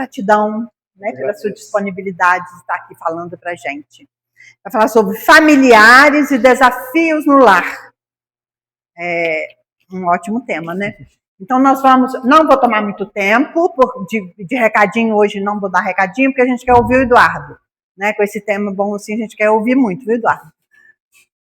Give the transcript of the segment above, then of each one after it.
gratidão, né, pela sua disponibilidade de estar aqui falando para a gente. Vai falar sobre familiares e desafios no lar. É um ótimo tema, né? Então nós vamos, não vou tomar muito tempo de recadinho hoje, não vou dar recadinho, porque a gente quer ouvir o Eduardo, né? Com esse tema bom assim, a gente quer ouvir muito, viu, Eduardo?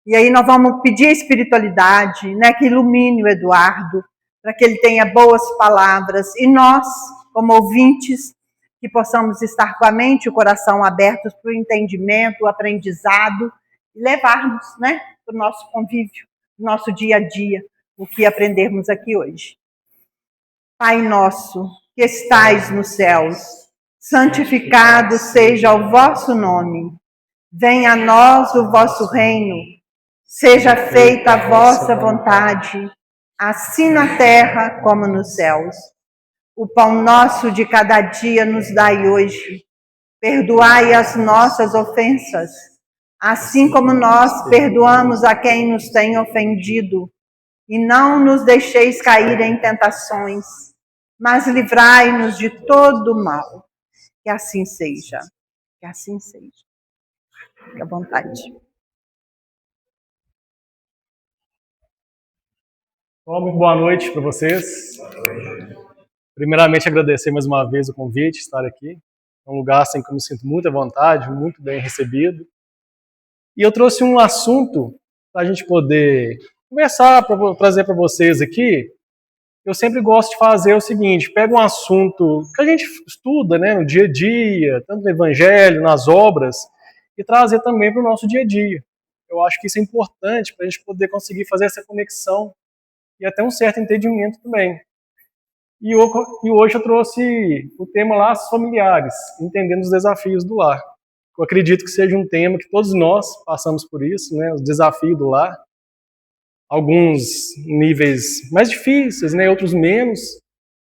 E aí nós vamos pedir a espiritualidade, né, que ilumine o Eduardo, para que ele tenha boas palavras, e nós, como ouvintes, que possamos estar com a mente e o coração abertos para o entendimento, o aprendizado, e levarmos, né, para o nosso convívio, nosso dia a dia, o que aprendermos aqui hoje. Pai nosso, que estais nos céus, santificado seja o vosso nome. Venha a nós o vosso reino. Seja feita a vossa vontade, assim na terra como nos céus. O pão nosso de cada dia nos dai hoje. Perdoai as nossas ofensas, assim como nós perdoamos a quem nos tem ofendido. E não nos deixeis cair em tentações, mas livrai-nos de todo o mal. Que assim seja. Que assim seja. Fique à vontade. Bom, muito boa noite para vocês. Primeiramente, agradecer mais uma vez o convite, estar aqui. É um lugar assim, que eu me sinto muito à vontade, muito bem recebido. E eu trouxe um assunto para a gente poder conversar, para trazer para vocês aqui. Eu sempre gosto de fazer o seguinte: pega um assunto que a gente estuda, né, no dia a dia, tanto no Evangelho, nas obras, e trazer também para o nosso dia a dia. Eu acho que isso é importante para a gente poder conseguir fazer essa conexão e até um certo entendimento também. E hoje eu trouxe o tema laços familiares, entendendo os desafios do lar. Eu acredito que seja um tema que todos nós passamos por isso, né, os desafios do lar. Alguns níveis mais difíceis, né, outros menos,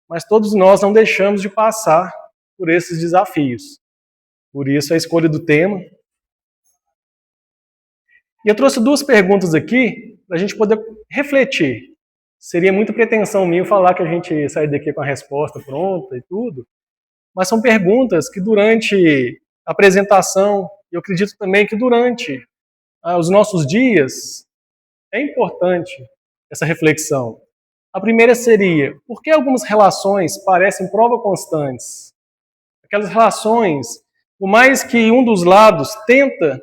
mas todos nós não deixamos de passar por esses desafios. Por isso a escolha do tema. E eu trouxe duas perguntas aqui para a gente poder refletir. Seria muita pretensão minha falar que a gente sai daqui com a resposta pronta e tudo, mas são perguntas que durante a apresentação, e eu acredito também que durante os nossos dias, é importante essa reflexão. A primeira seria: por que algumas relações parecem prova constantes? Aquelas relações, por mais que um dos lados tenta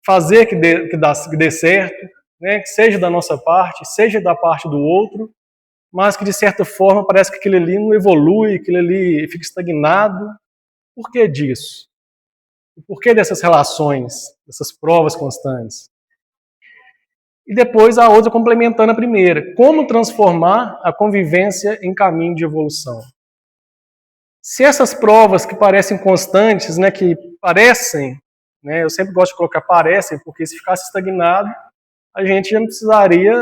fazer que dê certo, né, que seja da nossa parte, seja da parte do outro, mas que de certa forma parece que aquele ali não evolui, aquele ali fica estagnado. Por que disso? O porquê dessas relações, dessas provas constantes? E depois a outra complementando a primeira: como transformar a convivência em caminho de evolução? Se essas provas que parecem constantes, né, que parecem, né, eu sempre gosto de colocar parecem, porque se ficasse estagnado, a gente já não precisaria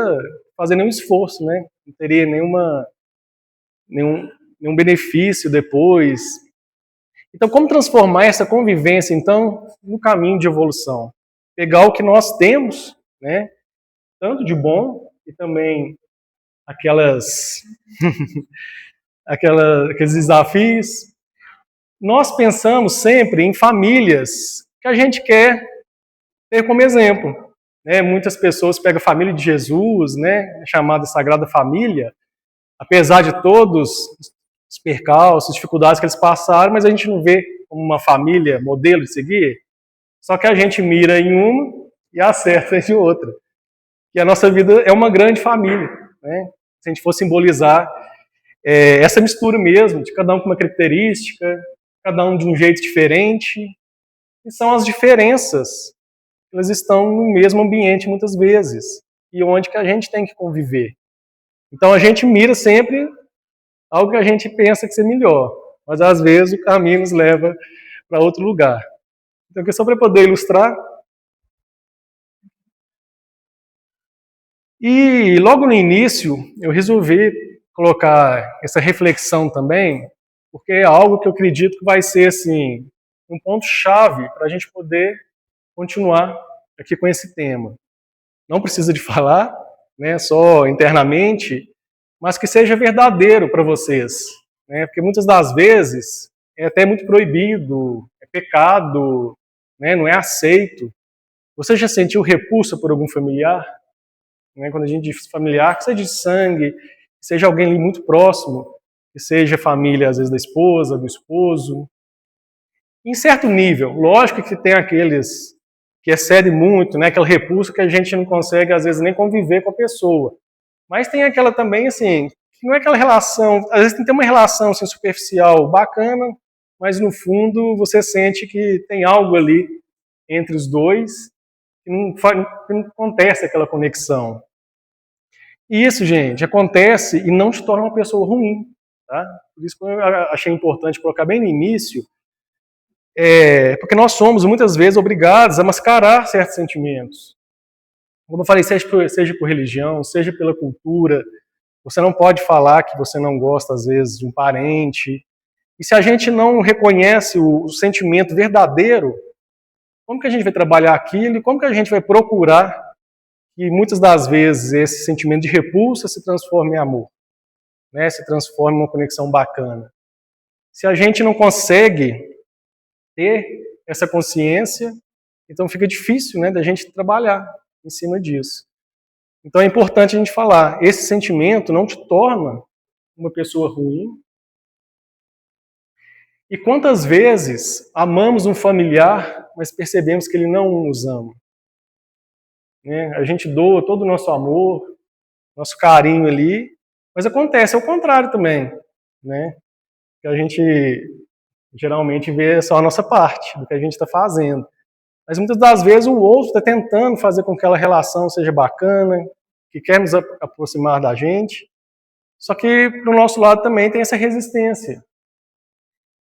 fazer nenhum esforço, né? Não teria nenhum benefício depois. Então, como transformar essa convivência, então, no caminho de evolução? Pegar o que nós temos, né, tanto de bom, e também aqueles desafios. Nós pensamos sempre em famílias que a gente quer ter como exemplo. Né? Muitas pessoas pegam a família de Jesus, né, chamada Sagrada Família, apesar de todos os percalços, dificuldades que eles passaram, mas a gente não vê como uma família modelo de seguir. Só que a gente mira em uma e acerta em outra. E a nossa vida é uma grande família, né? Se a gente for simbolizar essa mistura mesmo, de cada um com uma característica, cada um de um jeito diferente, e são as diferenças, elas estão no mesmo ambiente muitas vezes, e onde que a gente tem que conviver. Então a gente mira sempre algo que a gente pensa que ser melhor, mas às vezes o caminho nos leva para outro lugar. Então aqui só para poder ilustrar. E logo no início eu resolvi colocar essa reflexão também, porque é algo que eu acredito que vai ser assim, um ponto-chave para a gente poder continuar aqui com esse tema. Não precisa de falar, né, só internamente, mas que seja verdadeiro para vocês, né? Porque muitas das vezes é até muito proibido, é pecado, né? Não é aceito. Você já sentiu repulsa por algum familiar? Né? Quando a gente diz familiar, que seja de sangue, que seja alguém ali muito próximo, que seja família, às vezes, da esposa, do esposo. Em certo nível, lógico que tem aqueles que excedem muito, né? Aquela repulsa que a gente não consegue, às vezes, nem conviver com a pessoa. Mas tem aquela também, assim, que não é aquela relação, às vezes tem que ter uma relação assim, superficial bacana, mas no fundo você sente que tem algo ali entre os dois que não acontece aquela conexão. E isso, gente, acontece e não te torna uma pessoa ruim, tá? Por isso que eu achei importante colocar bem no início, porque nós somos muitas vezes obrigados a mascarar certos sentimentos. Como eu falei, seja por religião, seja pela cultura, você não pode falar que você não gosta, às vezes, de um parente. E se a gente não reconhece o sentimento verdadeiro, como que a gente vai trabalhar aquilo e como que a gente vai procurar que muitas das vezes esse sentimento de repulsa se transforme em amor, né? Se transforme em uma conexão bacana. Se a gente não consegue ter essa consciência, então fica difícil, né, da gente trabalhar em cima disso. Então é importante a gente falar, esse sentimento não te torna uma pessoa ruim. E quantas vezes amamos um familiar, mas percebemos que ele não nos ama? Né? A gente doa todo o nosso amor, nosso carinho ali, mas acontece ao contrário também, né? Que a gente geralmente vê só a nossa parte do que a gente está fazendo. Mas muitas das vezes o outro está tentando fazer com que aquela relação seja bacana, que quer nos aproximar da gente, só que pro nosso lado também tem essa resistência.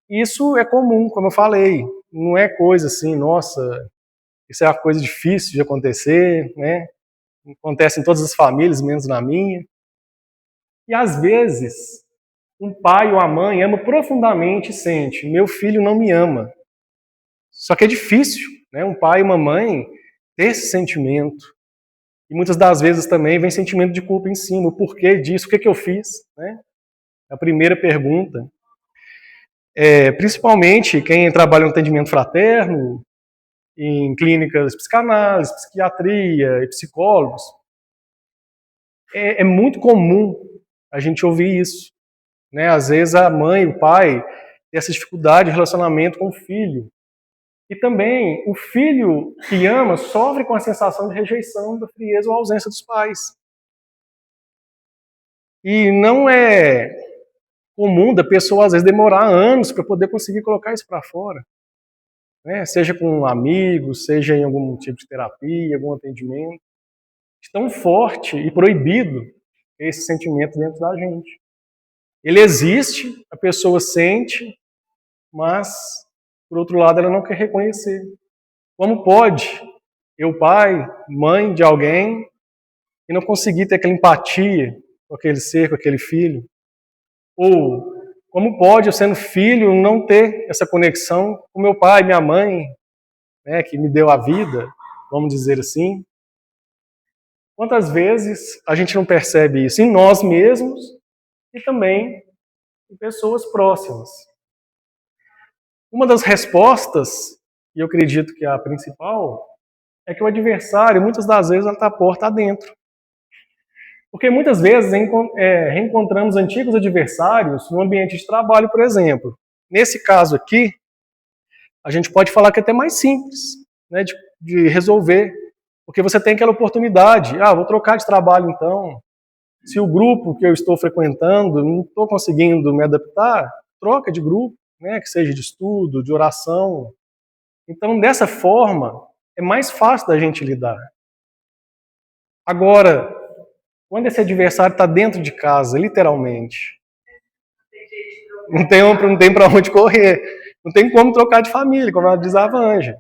Isso é comum, como eu falei, não é coisa assim, nossa, isso é uma coisa difícil de acontecer, né? Acontece em todas as famílias, menos na minha. E às vezes, um pai ou a mãe ama profundamente e sente, meu filho não me ama. Só que é difícil, né? Um pai e uma mãe ter esse sentimento. E muitas das vezes também vem sentimento de culpa em cima. O porquê disso, o que eu fiz, né? A primeira pergunta. Principalmente quem trabalha no atendimento fraterno, em clínicas de psicanálise, psiquiatria e psicólogos, é muito comum a gente ouvir isso. Né? Às vezes a mãe, o pai, tem essa dificuldade de relacionamento com o filho. E também o filho que ama sofre com a sensação de rejeição, da frieza ou ausência dos pais. E não é comum da pessoa, às vezes, demorar anos para poder conseguir colocar isso para fora. Né? Seja com um amigo, seja em algum tipo de terapia, algum atendimento. Tão forte e proibido esse sentimento dentro da gente. Ele existe, a pessoa sente, mas, por outro lado, ela não quer reconhecer. Como pode eu, pai, mãe de alguém, e não conseguir ter aquela empatia com aquele ser, com aquele filho? Ou como pode eu, sendo filho, não ter essa conexão com meu pai, minha mãe, né, que me deu a vida, vamos dizer assim? Quantas vezes a gente não percebe isso em nós mesmos e também em pessoas próximas? Uma das respostas, e eu acredito que a principal, é que o adversário, muitas das vezes, está a porta adentro. Porque muitas vezes reencontramos antigos adversários no ambiente de trabalho, por exemplo. Nesse caso aqui, a gente pode falar que é até mais simples, né, de resolver. Porque você tem aquela oportunidade. Vou trocar de trabalho então. Se o grupo que eu estou frequentando não estou conseguindo me adaptar, troca de grupo, né, que seja de estudo, de oração. Então, dessa forma, é mais fácil da gente lidar. Agora, quando esse adversário está dentro de casa, literalmente, não tem para onde correr, não tem como trocar de família, como ela diz a Vanja.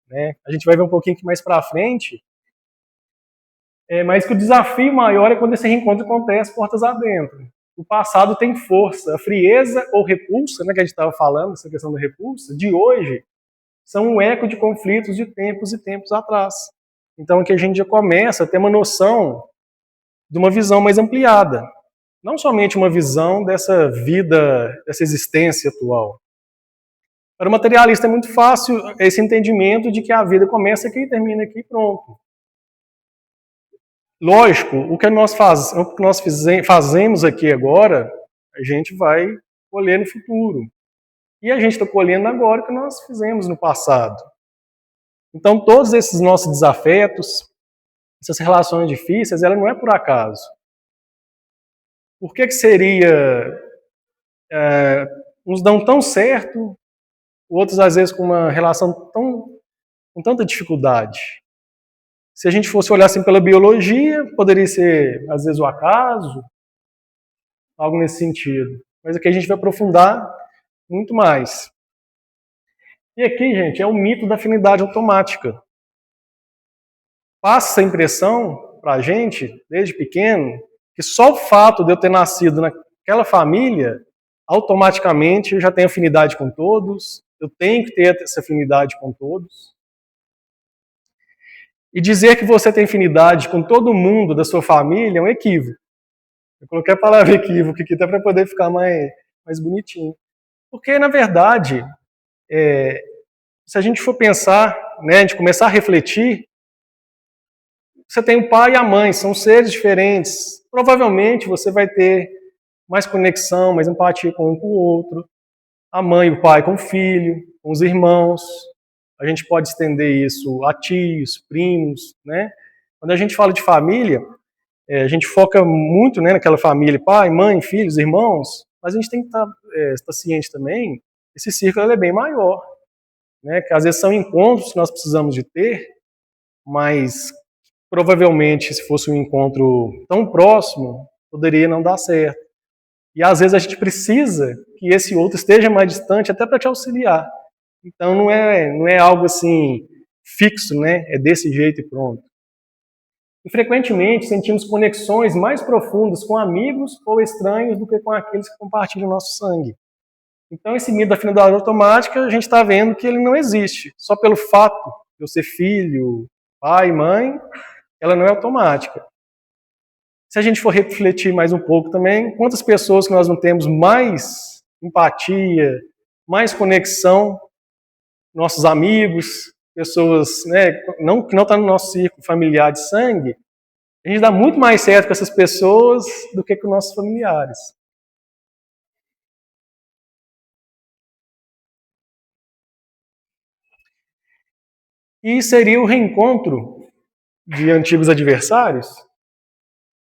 Né? A gente vai ver um pouquinho mais para frente, mas que o desafio maior é quando esse reencontro acontece portas adentro. O passado tem força, a frieza ou repulsa, né, que a gente estava falando, essa questão da repulsa, de hoje, são um eco de conflitos de tempos e tempos atrás. Então aqui a gente já começa a ter uma noção de uma visão mais ampliada. não somente uma visão dessa vida, dessa existência atual. Para o materialista é muito fácil esse entendimento de que a vida começa aqui e termina aqui e pronto. Lógico, o que nós fazemos aqui agora, a gente vai colher no futuro. E a gente está colhendo agora o que nós fizemos no passado. Então, todos esses nossos desafetos, essas relações difíceis, ela não é por acaso. Por que seria... uns dão tão certo, outros às vezes com uma relação com tanta dificuldade? Se a gente fosse olhar assim pela biologia, poderia ser às vezes o acaso, algo nesse sentido. Mas aqui a gente vai aprofundar muito mais. E aqui, gente, é o mito da afinidade automática. Passa essa impressão para a gente, desde pequeno, que só o fato de eu ter nascido naquela família, automaticamente eu já tenho afinidade com todos, eu tenho que ter essa afinidade com todos. E dizer que você tem afinidade com todo mundo da sua família é um equívoco. Eu coloquei a palavra equívoco aqui até para poder ficar mais bonitinho. Porque, na verdade, se a gente for pensar, né, a gente começar a refletir, você tem o pai e a mãe, são seres diferentes. Provavelmente você vai ter mais conexão, mais empatia com um com o outro. A mãe e o pai com o filho, com os irmãos. A gente pode estender isso a tios, primos, né? Quando a gente fala de família, a gente foca muito, né, naquela família, pai, mãe, filhos, irmãos, mas a gente tem que estar ciente também, esse círculo é bem maior, né? Que às vezes são encontros que nós precisamos de ter, mas provavelmente se fosse um encontro tão próximo, poderia não dar certo. E às vezes a gente precisa que esse outro esteja mais distante até para te auxiliar. Então não é algo assim fixo, né? É desse jeito e pronto. E frequentemente sentimos conexões mais profundas com amigos ou estranhos do que com aqueles que compartilham o nosso sangue. Então esse mito da afinidade automática, a gente está vendo que ele não existe. Só pelo fato de eu ser filho, pai, mãe, ela não é automática. Se a gente for refletir mais um pouco também, quantas pessoas que nós não temos mais empatia, mais conexão, nossos amigos, pessoas, né, que não estão no nosso círculo familiar de sangue, a gente dá muito mais certo com essas pessoas do que com nossos familiares. E seria o reencontro de antigos adversários.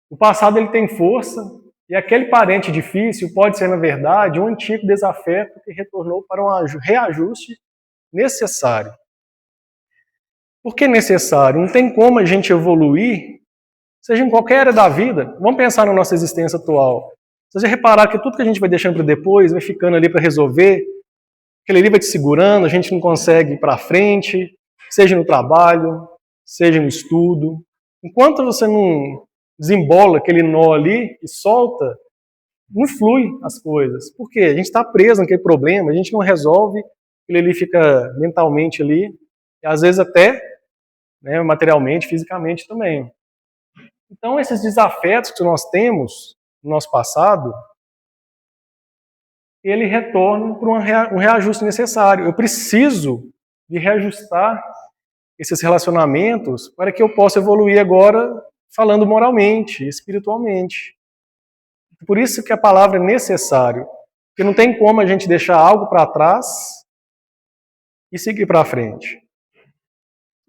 O passado ele tem força, e aquele parente difícil pode ser, na verdade, um antigo desafeto que retornou para um reajuste necessário. Por que necessário? Não tem como a gente evoluir, seja em qualquer área da vida. Vamos pensar na nossa existência atual. Se você reparar que tudo que a gente vai deixando para depois, vai ficando ali para resolver, aquele ali vai te segurando, a gente não consegue ir para frente, seja no trabalho, seja no estudo. Enquanto você não desembola aquele nó ali e solta, não flui as coisas. Por quê? A gente está preso naquele problema, a gente não resolve, ele ali fica mentalmente ali, e às vezes até, né, materialmente, fisicamente também. Então, esses desafetos que nós temos no nosso passado, ele retorna para um reajuste necessário. Eu preciso de reajustar esses relacionamentos para que eu possa evoluir agora falando moralmente, espiritualmente. Por isso que a palavra é necessário, porque não tem como a gente deixar algo para trás e seguir para frente.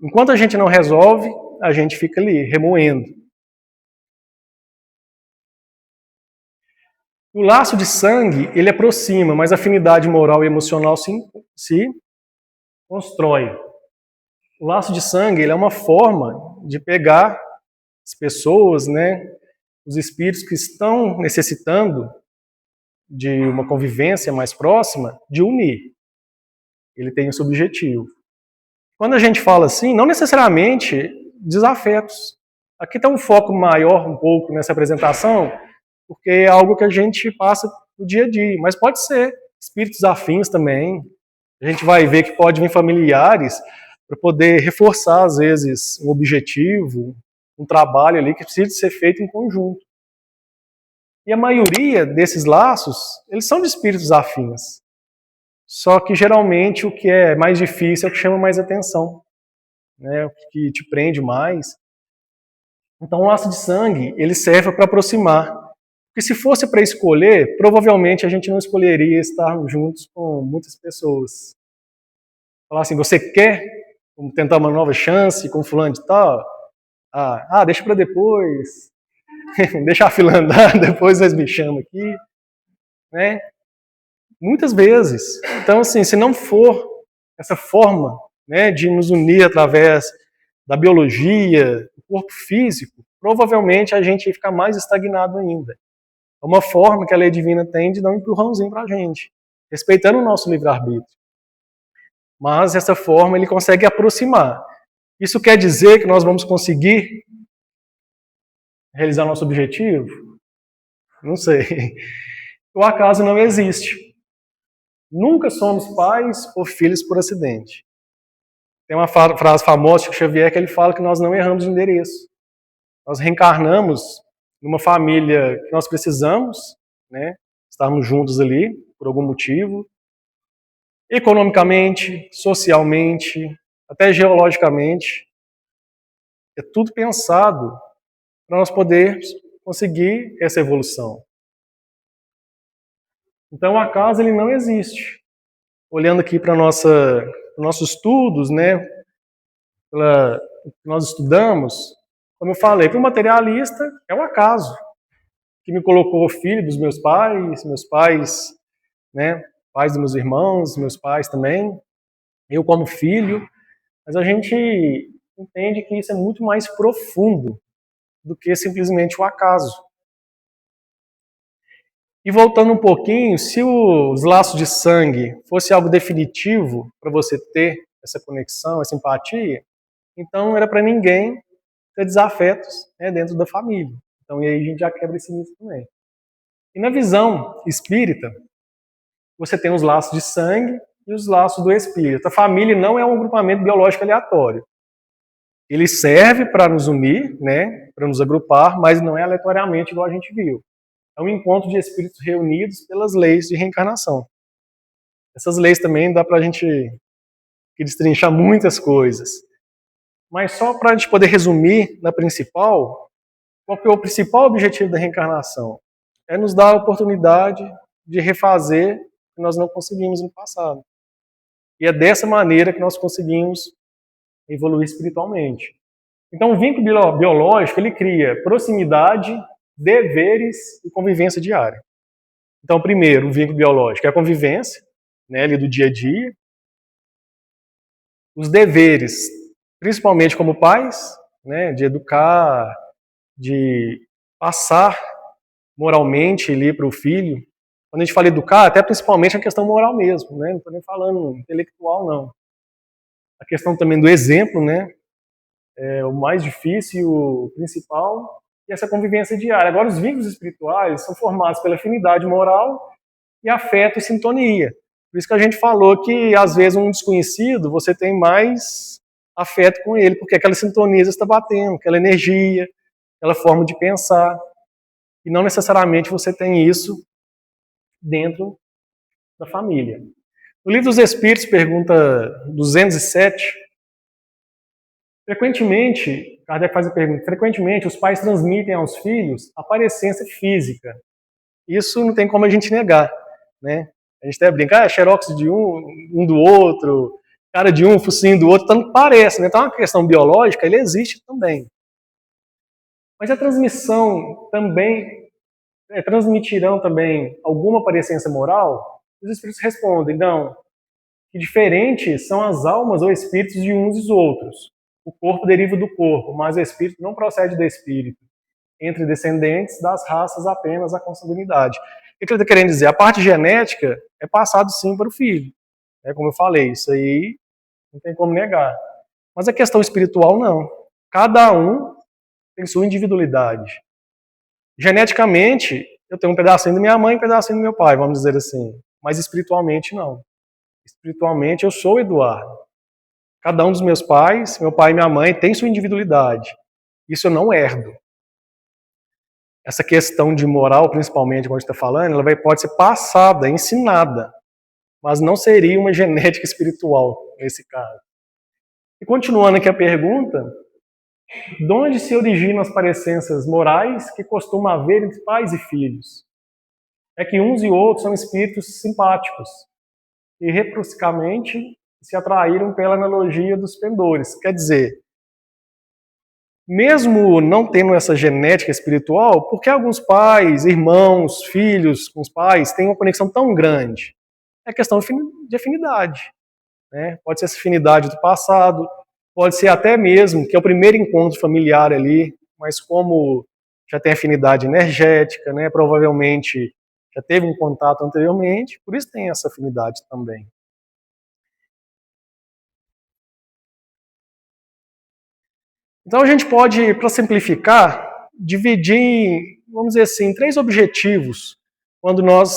Enquanto a gente não resolve, a gente fica ali, remoendo. O laço de sangue, ele aproxima, mas a afinidade moral e emocional se constrói. O laço de sangue, ele é uma forma de pegar as pessoas, né, os espíritos que estão necessitando de uma convivência mais próxima, de unir. Ele tem esse objetivo. Quando a gente fala assim, não necessariamente desafetos. Aqui está um foco maior um pouco nessa apresentação, porque é algo que a gente passa no dia a dia, mas pode ser espíritos afins também. A gente vai ver que pode vir familiares para poder reforçar, às vezes, um objetivo, um trabalho ali que precisa ser feito em conjunto. E a maioria desses laços, eles são de espíritos afins. Só que geralmente o que é mais difícil é o que chama mais atenção, né? O que te prende mais. Então o laço de sangue, ele serve para aproximar. Porque se fosse para escolher, provavelmente a gente não escolheria estar juntos com muitas pessoas. Falar assim, você quer tentar uma nova chance com fulano de tal? Deixa para depois. Deixa a fila andar, depois eles me chamam aqui. Né? Muitas vezes. Então, assim, se não for essa forma, né, de nos unir através da biologia, do corpo físico, provavelmente a gente ia ficar mais estagnado ainda. É uma forma que a lei divina tem de dar um empurrãozinho para a gente, respeitando o nosso livre-arbítrio. Mas essa forma ele consegue aproximar. Isso quer dizer que nós vamos conseguir realizar nosso objetivo? Não sei. O acaso não existe. Nunca somos pais ou filhos por acidente. Tem uma frase famosa de Xavier que ele fala que nós não erramos de endereço. Nós reencarnamos numa família que nós precisamos, né, estarmos juntos ali por algum motivo, economicamente, socialmente, até geologicamente. É tudo pensado para nós podermos conseguir essa evolução. Então, o acaso ele não existe. Olhando aqui para nossos estudos, né, nós estudamos, como eu falei, para o materialista é um acaso que me colocou filho dos meus pais, né, pais dos meus irmãos, meus pais também, eu como filho, mas a gente entende que isso é muito mais profundo do que simplesmente o acaso. E voltando um pouquinho, se os laços de sangue fosse algo definitivo para você ter essa conexão, essa empatia, então era para ninguém ter desafetos, né, dentro da família. Então, e aí a gente já quebra esse mito também. E na visão espírita, você tem os laços de sangue e os laços do espírito. A família não é um agrupamento biológico aleatório. Ele serve para nos unir, né, para nos agrupar, mas não é aleatoriamente igual a gente viu. É um encontro de espíritos reunidos pelas leis de reencarnação. Essas leis também dá para a gente destrinchar muitas coisas. Mas só para a gente poder resumir na principal, qual que é o principal objetivo da reencarnação? É nos dar a oportunidade de refazer o que nós não conseguimos no passado. E é dessa maneira que nós conseguimos evoluir espiritualmente. Então, o vínculo biológico, ele cria proximidade, deveres e convivência diária. Então, primeiro, o vínculo biológico é a convivência, né, ali do dia a dia. Os deveres, principalmente como pais, né, de educar, de passar moralmente ali para o filho. Quando a gente fala educar, até principalmente a questão moral mesmo, né? Não estou nem falando intelectual, não. A questão também do exemplo, né? É o mais difícil, o principal, e essa convivência diária. Agora, os vínculos espirituais são formados pela afinidade moral e afeto e sintonia. Por isso que a gente falou que, às vezes, um desconhecido, você tem mais afeto com ele, porque aquela sintonia está batendo, aquela energia, aquela forma de pensar. E não necessariamente você tem isso dentro da família. No Livro dos Espíritos, pergunta 207, Kardec faz a pergunta, frequentemente os pais transmitem aos filhos a parecência física. Isso não tem como a gente negar, né? A gente até brinca, xerox de um do outro, cara de um, focinho do outro, tanto parece, né? Então, a questão biológica, ele existe também. Mas a transmissão também, transmitirão também alguma parecência moral? Os espíritos respondem, não, que diferentes são as almas ou espíritos de uns e dos outros. O corpo deriva do corpo, mas o espírito não procede do espírito. Entre descendentes das raças apenas a consanguinidade. O que ele está querendo dizer? A parte genética é passado sim para o filho. Como eu falei, isso aí não tem como negar. Mas a questão espiritual não. Cada um tem sua individualidade. Geneticamente, eu tenho um pedacinho da minha mãe e um pedacinho do meu pai, vamos dizer assim. Mas espiritualmente, não. Espiritualmente, eu sou Eduardo. Cada um dos meus pais, meu pai e minha mãe, tem sua individualidade. Isso eu não herdo. essa questão de moral, principalmente, como a gente está falando, ela pode ser passada, ensinada, mas não seria uma genética espiritual, nesse caso. E continuando aqui a pergunta, de onde se originam as parecências morais que costuma haver entre pais e filhos? É que uns e outros são espíritos simpáticos e reciprocamente se atraíram pela analogia dos pendores. Quer dizer, mesmo não tendo essa genética espiritual, por que alguns pais, irmãos, filhos com os pais têm uma conexão tão grande? É questão de afinidade, né? Pode ser essa afinidade do passado, pode ser até mesmo que é o primeiro encontro familiar ali, mas como já tem afinidade energética, né? Provavelmente já teve um contato anteriormente, por isso tem essa afinidade também. Então a gente pode, para simplificar, dividir em, vamos dizer assim, 3 objetivos quando nós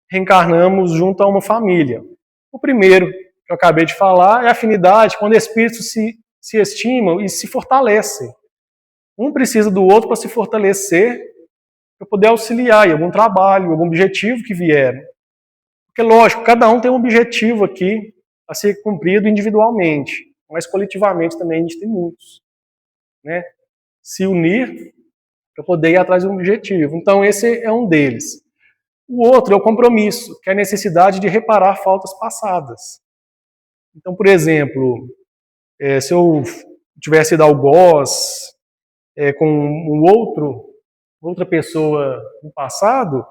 reencarnamos junto a uma família. O primeiro, que eu acabei de falar, é a afinidade, quando espíritos se estimam e se fortalecem. Um precisa do outro para se fortalecer, para poder auxiliar em algum trabalho, algum objetivo que vier. Porque, lógico, cada um tem um objetivo aqui a ser cumprido individualmente, mas coletivamente também a gente tem muitos. Né? Se unir para poder ir atrás de um objetivo. Então, esse é um deles. O outro é o compromisso, que é a necessidade de reparar faltas passadas. Então, por exemplo, se eu tivesse ido algoz com outra pessoa no passado,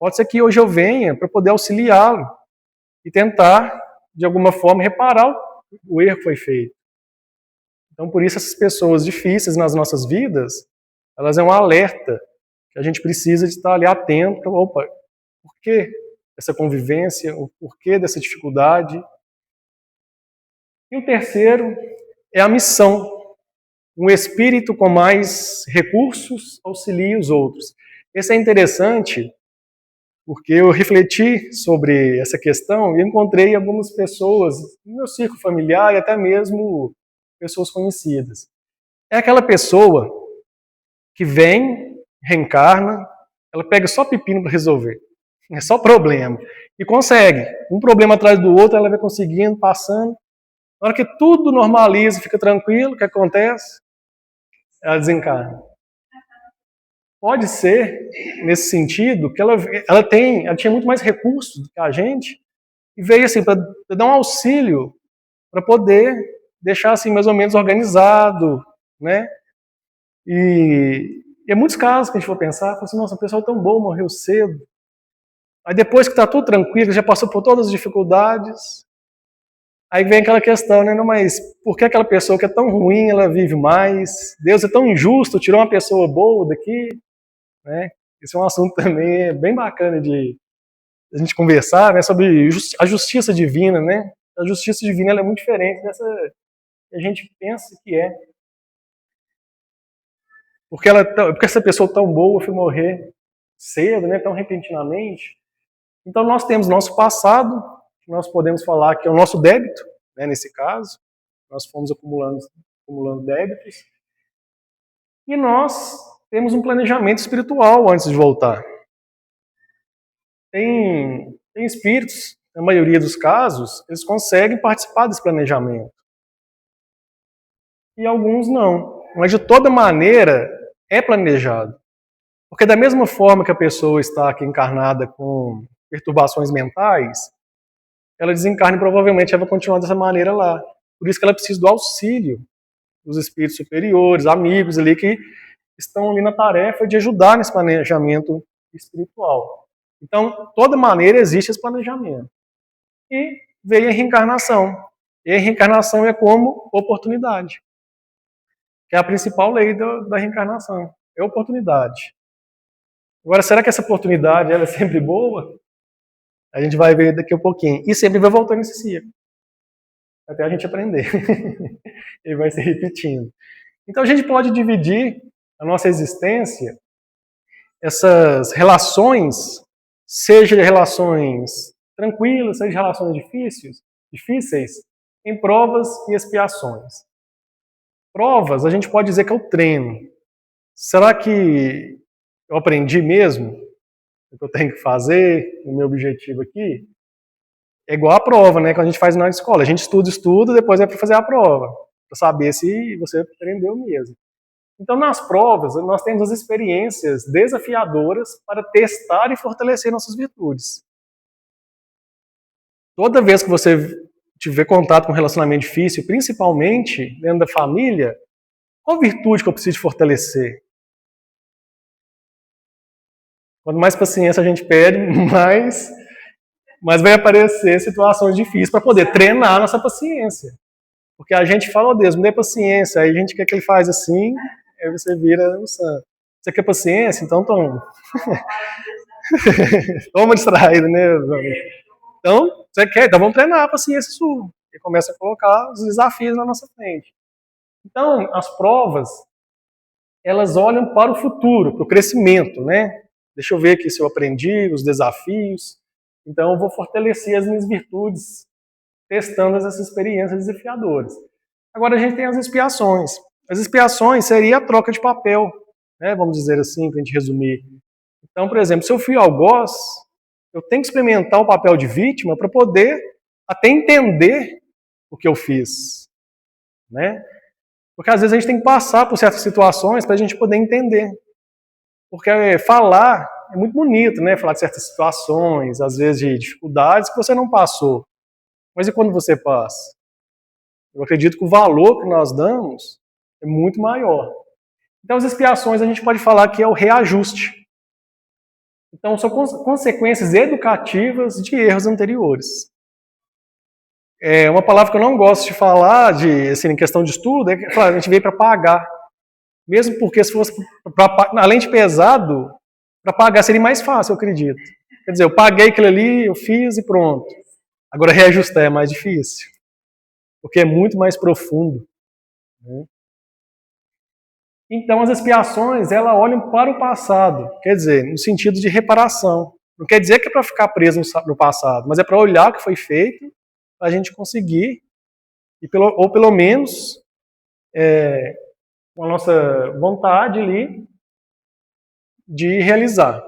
pode ser que hoje eu venha para poder auxiliá-lo e tentar, de alguma forma, reparar o erro que foi feito. Então, por isso, essas pessoas difíceis nas nossas vidas, elas é um alerta que a gente precisa de estar ali atento. Opa, por que essa convivência? O porquê dessa dificuldade? E o terceiro é a missão. Um espírito com mais recursos auxilia os outros. Esse é interessante porque eu refleti sobre essa questão e encontrei algumas pessoas no meu círculo familiar e até mesmo pessoas conhecidas. É aquela pessoa que vem, reencarna, ela pega só pepino para resolver. É só problema. E consegue. Um problema atrás do outro, ela vai conseguindo, passando. Na hora que tudo normaliza, fica tranquilo, o que acontece? Ela desencarna. Pode ser, nesse sentido, que ela tinha muito mais recursos do que a gente, e veio assim, para dar um auxílio, para poder deixar assim mais ou menos organizado, né? E é muitos casos que a gente for pensar, fala assim, nossa, a pessoa é tão boa, morreu cedo. Aí depois que está tudo tranquilo, já passou por todas as dificuldades, aí vem aquela questão, né? Não, mas por que aquela pessoa que é tão ruim, ela vive mais? Deus é tão injusto, tirou uma pessoa boa daqui, né? Esse é um assunto também bem bacana de a gente conversar, né? Sobre a justiça divina, né? A justiça divina ela é muito diferente dessa que a gente pensa que é. Porque essa pessoa tão boa foi morrer cedo, né? Tão repentinamente. Então nós temos nosso passado, que nós podemos falar que é o nosso débito, né, nesse caso. Nós fomos acumulando débitos. E nós temos um planejamento espiritual antes de voltar. Tem espíritos, na maioria dos casos, eles conseguem participar desse planejamento. E alguns não. Mas de toda maneira é planejado. Porque da mesma forma que a pessoa está aqui encarnada com perturbações mentais, ela desencarna e provavelmente ela vai continuar dessa maneira lá. Por isso que ela precisa do auxílio dos espíritos superiores, amigos ali que estão ali na tarefa de ajudar nesse planejamento espiritual. Então, toda maneira existe esse planejamento. E veio a reencarnação. E a reencarnação é como oportunidade. Que é a principal lei da reencarnação. É oportunidade. Agora, será que essa oportunidade ela é sempre boa? A gente vai ver daqui a pouquinho. E sempre vai voltando esse ciclo. Até a gente aprender. Ele vai se repetindo. Então a gente pode dividir a nossa existência, essas relações, seja relações tranquilas, seja relações difíceis, em provas e expiações. Provas, a gente pode dizer que é o treino. Será que eu aprendi mesmo o que eu tenho que fazer, o meu objetivo aqui, é igual a prova, né? Quando a gente faz na escola, a gente estuda, depois é para fazer a prova, para saber se você aprendeu mesmo. Então, nas provas, nós temos as experiências desafiadoras para testar e fortalecer nossas virtudes. Toda vez que você tiver contato com um relacionamento difícil, principalmente dentro da família, qual virtude que eu preciso fortalecer? Quanto mais paciência a gente pede, mais vai aparecer situações difíceis para poder treinar a nossa paciência. Porque a gente fala, oh Deus, me dê paciência, aí a gente quer que ele faz assim, aí você vira um santo. Você quer paciência? Então toma. Toma distraído, né? Então, você quer? Então vamos treinar a paciência sua. E começa a colocar os desafios na nossa frente. Então, as provas, elas olham para o futuro, para o crescimento, né? Deixa eu ver aqui se eu aprendi, os desafios. Então, eu vou fortalecer as minhas virtudes, testando essas experiências desafiadoras. Agora, a gente tem as expiações. As expiações seria a troca de papel, né? Vamos dizer assim, para a gente resumir. Então, por exemplo, se eu fui algoz, eu tenho que experimentar o papel de vítima para poder até entender o que eu fiz, né? Porque às vezes a gente tem que passar por certas situações para a gente poder entender. Porque falar é muito bonito, né? Falar de certas situações, às vezes de dificuldades que você não passou. Mas e quando você passa? Eu acredito que o valor que nós damos é muito maior. Então, as expiações a gente pode falar que é o reajuste. Então, são consequências educativas de erros anteriores. É uma palavra que eu não gosto de falar, assim, em questão de estudo, é que claro, a gente veio para pagar. Mesmo porque se fosse, além de pesado, para pagar seria mais fácil, eu acredito. Quer dizer, eu paguei aquilo ali, eu fiz e pronto. Agora, reajustar é mais difícil, porque é muito mais profundo, né? Então, as expiações, elas olham para o passado, quer dizer, no sentido de reparação. Não quer dizer que é para ficar preso no passado, mas é para olhar o que foi feito, para a gente conseguir, ou pelo menos, com a nossa vontade ali, de realizar.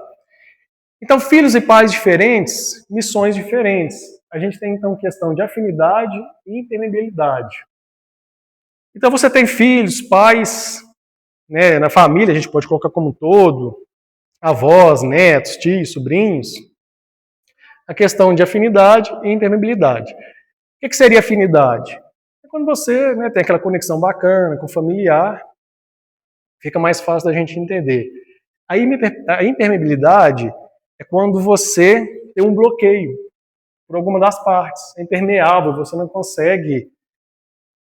Então, filhos e pais diferentes, missões diferentes. A gente tem, então, questão de afinidade e impermeabilidade. Então, você tem filhos, pais, né, na família, a gente pode colocar como um todo, avós, netos, tios, sobrinhos. A questão de afinidade e impermeabilidade. O que seria afinidade? É quando você, né, tem aquela conexão bacana com o familiar, fica mais fácil da gente entender. A impermeabilidade é quando você tem um bloqueio por alguma das partes. É impermeável, você não consegue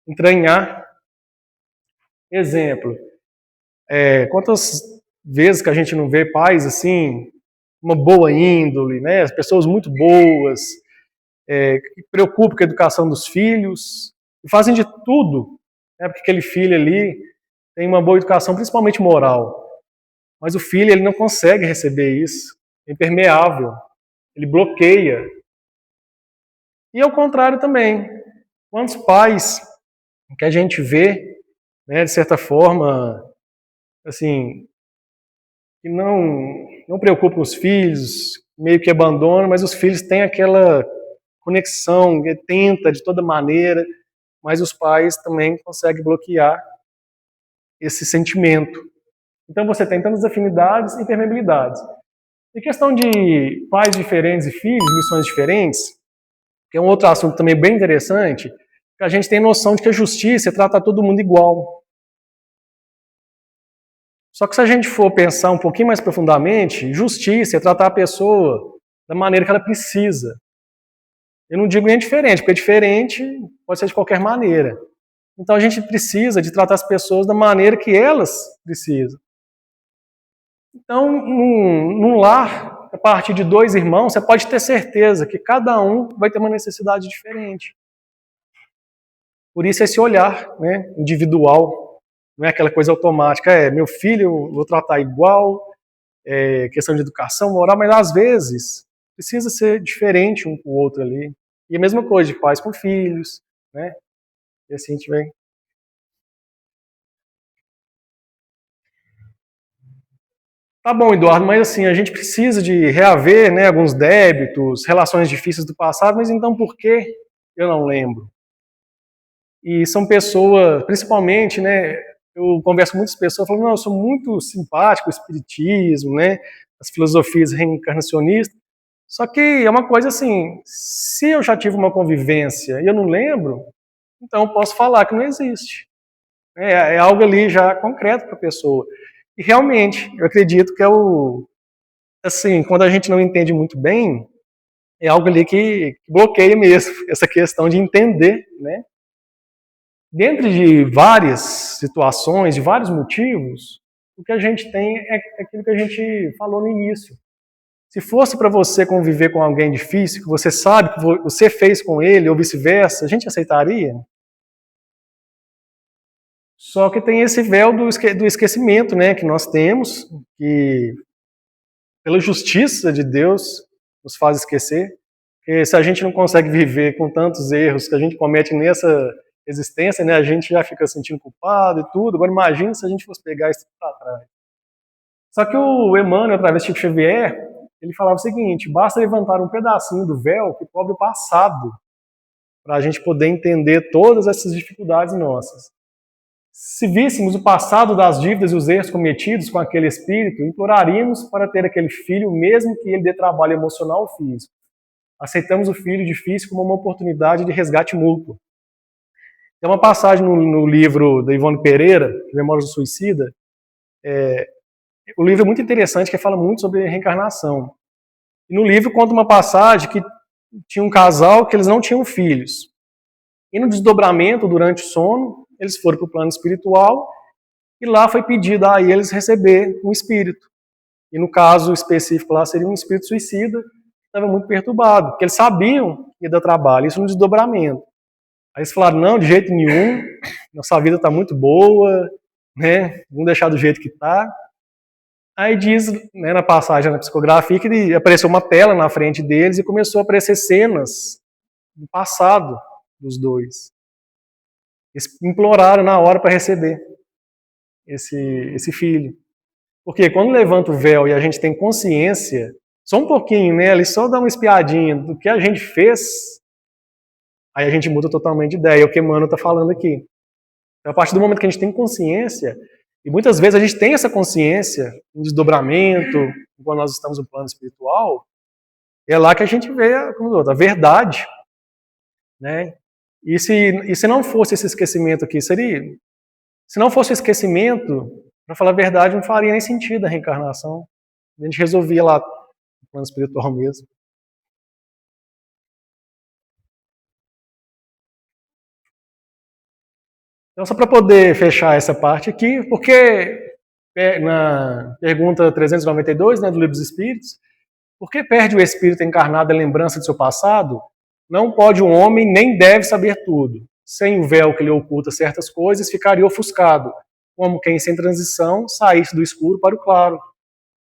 entranhar. Exemplo, quantas vezes que a gente não vê pais assim, uma boa índole, né? As pessoas muito boas, que preocupam com a educação dos filhos, e fazem de tudo, né, porque aquele filho ali tem uma boa educação, principalmente moral. Mas o filho ele não consegue receber isso, é impermeável, ele bloqueia. E ao contrário também, quantos pais que a gente vê, né, de certa forma, assim, que não preocupam os filhos, meio que abandonam, mas os filhos têm aquela conexão, tenta de toda maneira, mas os pais também conseguem bloquear esse sentimento. Então você tem tantas afinidades e permeabilidades. Em questão de pais diferentes e filhos, missões diferentes, que é um outro assunto também bem interessante, que a gente tem noção de que a justiça trata todo mundo igual. Só que se a gente for pensar um pouquinho mais profundamente, justiça é tratar a pessoa da maneira que ela precisa. Eu não digo nem diferente, porque diferente pode ser de qualquer maneira. Então a gente precisa de tratar as pessoas da maneira que elas precisam. Então, num lar, a partir de 2 irmãos, você pode ter certeza que cada um vai ter uma necessidade diferente. Por isso esse olhar, né, individual, não é aquela coisa automática, meu filho eu vou tratar igual, questão de educação, moral, mas às vezes precisa ser diferente um com o outro ali. E a mesma coisa de pais com filhos, né? E assim a gente vem. Tá bom, Eduardo, mas assim, a gente precisa de reaver, né, alguns débitos, relações difíceis do passado, mas então por que eu não lembro? E são pessoas, principalmente, né, eu converso com muitas pessoas, falando, não, eu sou muito simpático, o espiritismo, né, as filosofias reencarnacionistas, só que é uma coisa assim, se eu já tive uma convivência e eu não lembro, então eu posso falar que não existe. É algo ali já concreto para a pessoa. E realmente, eu acredito que assim, quando a gente não entende muito bem, é algo ali que bloqueia mesmo, essa questão de entender, né? Dentro de várias situações, de vários motivos, o que a gente tem é aquilo que a gente falou no início. Se fosse para você conviver com alguém difícil, que você sabe que você fez com ele, ou vice-versa, a gente aceitaria? Só que tem esse véu do esquecimento, né, que nós temos, que pela justiça de Deus nos faz esquecer. Porque se a gente não consegue viver com tantos erros que a gente comete nessa existência, né, a gente já fica sentindo culpado e tudo. Agora imagina se a gente fosse pegar isso para trás. Só que o Emmanuel, através de Chico Xavier, ele falava o seguinte: basta levantar um pedacinho do véu que cobre o passado, para a gente poder entender todas essas dificuldades nossas. Se víssemos o passado das dívidas e os erros cometidos com aquele espírito, imploraríamos para ter aquele filho, mesmo que ele dê trabalho emocional ou físico. Aceitamos o filho difícil como uma oportunidade de resgate mútuo. Tem uma passagem no livro da Ivone Pereira, Memórias do Suicida. O livro é muito interessante, que fala muito sobre reencarnação. E no livro conta uma passagem que tinha um casal que eles não tinham filhos. E no desdobramento, durante o sono, eles foram para o plano espiritual e lá foi pedido a eles receber um espírito. E no caso específico lá seria um espírito suicida, que estava muito perturbado, porque eles sabiam que ia dar trabalho, isso no desdobramento. Aí eles falaram, não, de jeito nenhum, nossa vida está muito boa, né? Vamos deixar do jeito que está. Aí diz, né, na passagem na psicografia, que apareceu uma tela na frente deles e começou a aparecer cenas do passado dos dois. Eles imploraram na hora para receber esse filho. Porque quando levanta o véu e a gente tem consciência, só um pouquinho, né, ali só dá uma espiadinha do que a gente fez, aí a gente muda totalmente de ideia, é o que Emmanuel está falando aqui. Então, a partir do momento que a gente tem consciência, e muitas vezes a gente tem essa consciência, um desdobramento, quando nós estamos no plano espiritual, é lá que a gente vê a verdade, né? E se não fosse esse esquecimento aqui, se não fosse o esquecimento, para falar a verdade, não faria nem sentido a reencarnação. A gente resolvia lá no plano espiritual mesmo. Então, só para poder fechar essa parte aqui, porque na pergunta 392, né, do Livro dos Espíritos, por que perde o espírito encarnado a lembrança de seu passado? Não pode um homem nem deve saber tudo. Sem o véu que lhe oculta certas coisas, ficaria ofuscado, como quem sem transição saísse do escuro para o claro.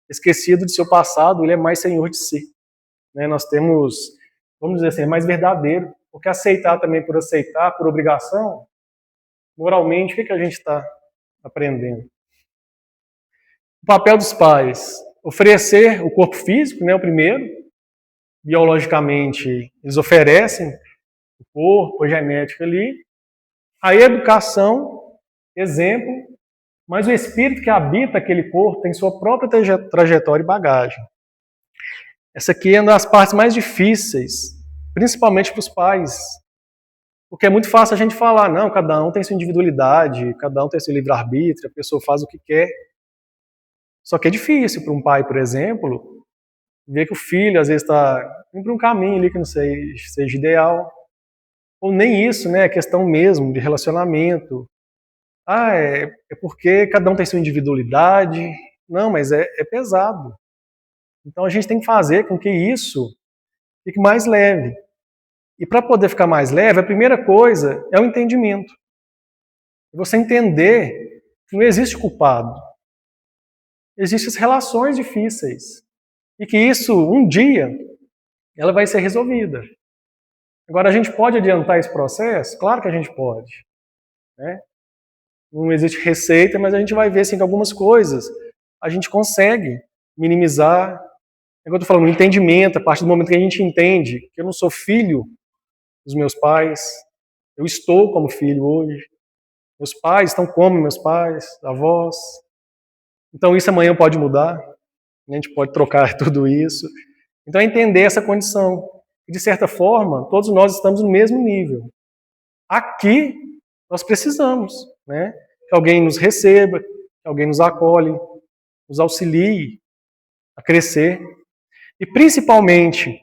Esquecido de seu passado, ele é mais senhor de si. Né, nós temos, vamos dizer assim, é mais verdadeiro, porque aceitar também por aceitar, por obrigação, moralmente, o que a gente está aprendendo? O papel dos pais, oferecer o corpo físico, né, o primeiro, biologicamente, eles oferecem o corpo, a genética ali, a educação, exemplo, mas o espírito que habita aquele corpo tem sua própria trajetória e bagagem. Essa aqui é uma das partes mais difíceis, principalmente para os pais, porque é muito fácil a gente falar, não, cada um tem sua individualidade, cada um tem seu livre-arbítrio, a pessoa faz o que quer. Só que é difícil para um pai, por exemplo, ver que o filho às vezes está indo para um caminho ali que não seja ideal. Ou nem isso, né? É questão mesmo de relacionamento. É porque cada um tem sua individualidade. Não, mas é pesado. Então a gente tem que fazer com que isso fique mais leve. E para poder ficar mais leve, a primeira coisa é o entendimento. Você entender que não existe culpado. Existem as relações difíceis. E que isso, um dia, ela vai ser resolvida. Agora, a gente pode adiantar esse processo? Claro que a gente pode. Né? Não existe receita, mas a gente vai ver assim, que algumas coisas a gente consegue minimizar. É o que eu estou falando, o entendimento, a partir do momento que a gente entende que eu não sou filho dos meus pais, eu estou como filho hoje, meus pais estão como meus pais, avós. Então isso amanhã pode mudar, a gente pode trocar tudo isso. Então é entender essa condição. E de certa forma, todos nós estamos no mesmo nível. Aqui nós precisamos, né? Que alguém nos receba, que alguém nos acolhe, nos auxilie a crescer. E principalmente,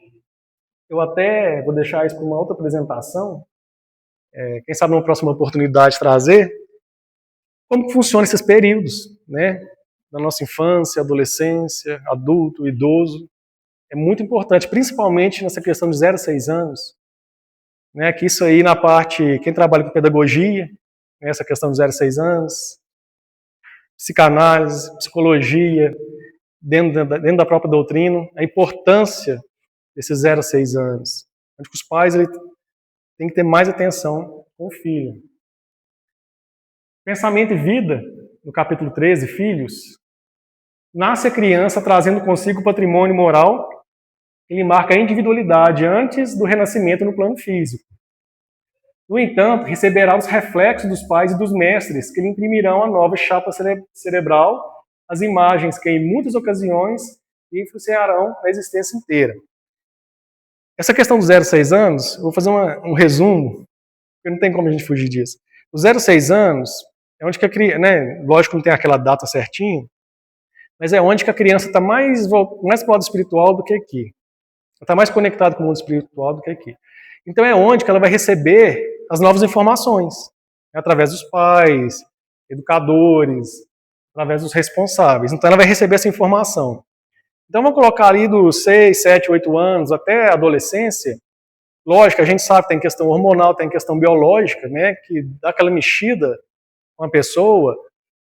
eu até vou deixar isso para uma outra apresentação, quem sabe numa próxima oportunidade trazer, como que funcionam esses períodos, né? Da nossa infância, adolescência, adulto, idoso. É muito importante, principalmente nessa questão de 0 a 6 anos, né? Que isso aí na parte, quem trabalha com pedagogia, né? Essa questão de 0 a 6 anos, psicanálise, psicologia, dentro da própria doutrina, a importância desses 0 a 6 anos. Onde os pais têm que ter mais atenção com o filho. Pensamento e vida, no capítulo 13, filhos, nasce a criança trazendo consigo o patrimônio moral, ele marca a individualidade antes do renascimento no plano físico. No entanto, receberá os reflexos dos pais e dos mestres, que lhe imprimirão a nova chapa cerebral, as imagens que, em muitas ocasiões, influenciarão a existência inteira. Essa questão dos 0 a 6 anos, eu vou fazer um resumo, porque não tem como a gente fugir disso. Os 0 a 6 anos é onde que a criança, né, lógico que não tem aquela data certinha, mas é onde que a criança está mais para o lado espiritual do que aqui. Ela está mais conectada com o mundo espiritual do que aqui. Então é onde que ela vai receber as novas informações, né, através dos pais, educadores, através dos responsáveis. Então ela vai receber essa informação. Então vamos colocar ali dos 6, 7, 8 anos até a adolescência. Lógico, a gente sabe que tem questão hormonal, tem questão biológica, né, que dá aquela mexida com a pessoa,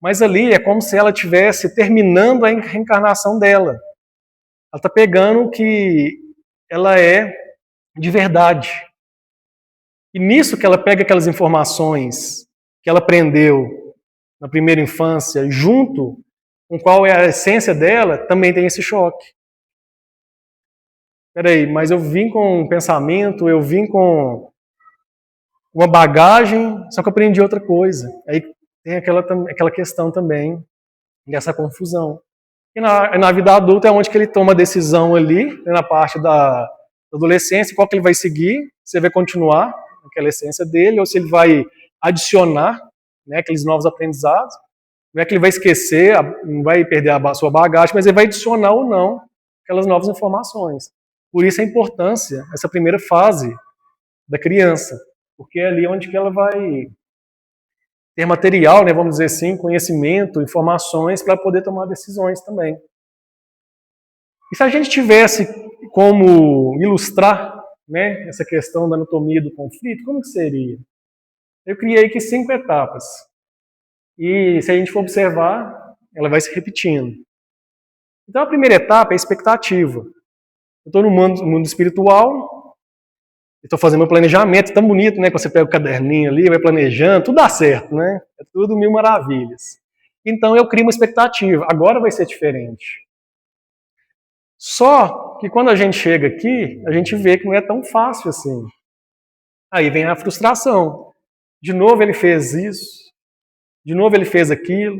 mas ali é como se ela estivesse terminando a reencarnação dela. Ela está pegando o que ela é de verdade. E nisso que ela pega aquelas informações que ela aprendeu na primeira infância, junto com qual é a essência dela, também tem esse choque. Peraí, mas eu vim com um pensamento, eu vim com uma bagagem, só que eu aprendi outra coisa. Aí tem aquela questão também dessa confusão. E na vida adulta é onde que ele toma a decisão ali, na parte da adolescência, qual que ele vai seguir, se ele vai continuar aquela essência dele, ou se ele vai adicionar, né, aqueles novos aprendizados. Não é que ele vai esquecer, não vai perder a sua bagagem, mas ele vai adicionar ou não aquelas novas informações. Por isso a importância, essa primeira fase da criança, porque é ali onde que ela vai ter material, né, vamos dizer assim, conhecimento, informações para poder tomar decisões também. E se a gente tivesse como ilustrar, né, essa questão da anatomia do conflito, como que seria? Eu criei aqui 5 etapas. E se a gente for observar, ela vai se repetindo. Então a primeira etapa é a expectativa. Eu estou no mundo espiritual, estou fazendo meu planejamento, tão bonito, né? Quando você pega o caderninho ali, vai planejando, tudo dá certo, né? É tudo mil maravilhas. Então eu crio uma expectativa, agora vai ser diferente. Só que quando a gente chega aqui, a gente vê que não é tão fácil assim. Aí vem a frustração. De novo ele fez isso, de novo ele fez aquilo.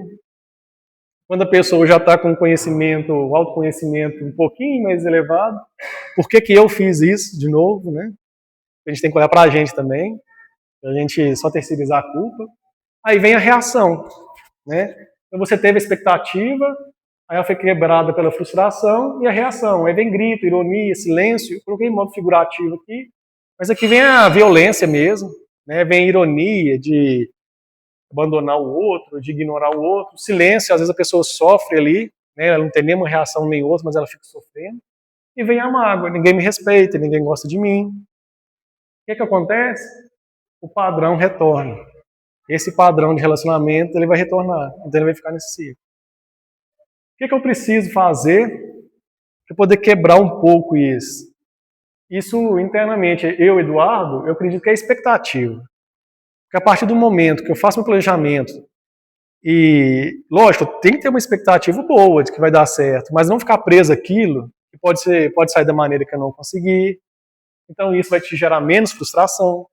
Quando a pessoa já está com conhecimento, autoconhecimento um pouquinho mais elevado, por que que eu fiz isso de novo, né? A gente tem que olhar para a gente também, a gente só terceirizar a culpa. Aí vem a reação, né? Então você teve a expectativa, aí ela foi quebrada pela frustração e a reação. Aí vem grito, ironia, silêncio. Eu coloquei em modo figurativo aqui, mas aqui vem a violência mesmo, né? Vem a ironia de abandonar o outro, de ignorar o outro. Silêncio, às vezes a pessoa sofre ali, né? Ela não tem nenhuma reação nem outra, mas ela fica sofrendo. E vem a mágoa, ninguém me respeita, ninguém gosta de mim. O que acontece? O padrão retorna. Esse padrão de relacionamento, ele vai retornar, então ele vai ficar nesse ciclo. O que eu preciso fazer para poder quebrar um pouco isso? Isso internamente, eu, Eduardo, eu acredito que é expectativa. Porque a partir do momento que eu faço meu planejamento, E, lógico, tem que ter uma expectativa boa de que vai dar certo, mas não ficar preso àquilo, que pode sair da maneira que eu não consegui. Então isso vai te gerar menos frustração.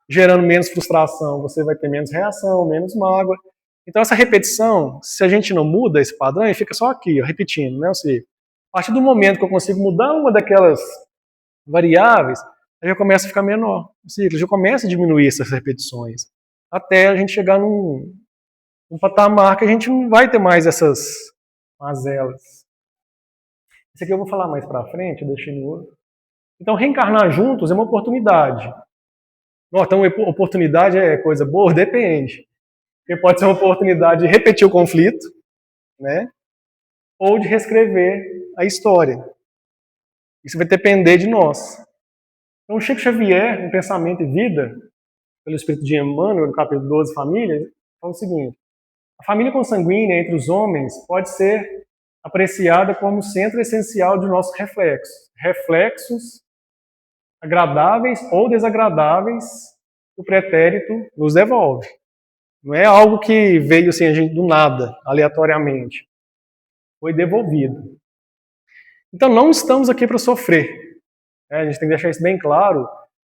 Gerando menos frustração, você vai ter menos reação, menos mágoa. Então essa repetição, se a gente não muda esse padrão, ele fica só aqui, ó, repetindo, né? Ou seja, a partir do momento que eu consigo mudar uma daquelas variáveis, aí já começa a ficar menor. Ou seja, já começa a diminuir essas repetições. Até a gente chegar num patamar que a gente não vai ter mais essas mazelas. Isso aqui eu vou falar mais pra frente, eu deixei no outro. Então, reencarnar juntos é uma oportunidade. Então, oportunidade é coisa boa? Depende. Porque pode ser uma oportunidade de repetir o conflito, né? Ou de reescrever a história. Isso vai depender de nós. Então, Chico Xavier, em Pensamento e Vida, pelo Espírito de Emmanuel, no capítulo 12, Família, fala o seguinte: a família consanguínea entre os homens pode ser apreciada como centro essencial de nossos reflexos. Reflexos agradáveis ou desagradáveis que o pretérito nos devolve. Não é algo que veio assim, a gente do nada, aleatoriamente. Foi devolvido. Então não estamos aqui para sofrer. A gente tem que deixar isso bem claro,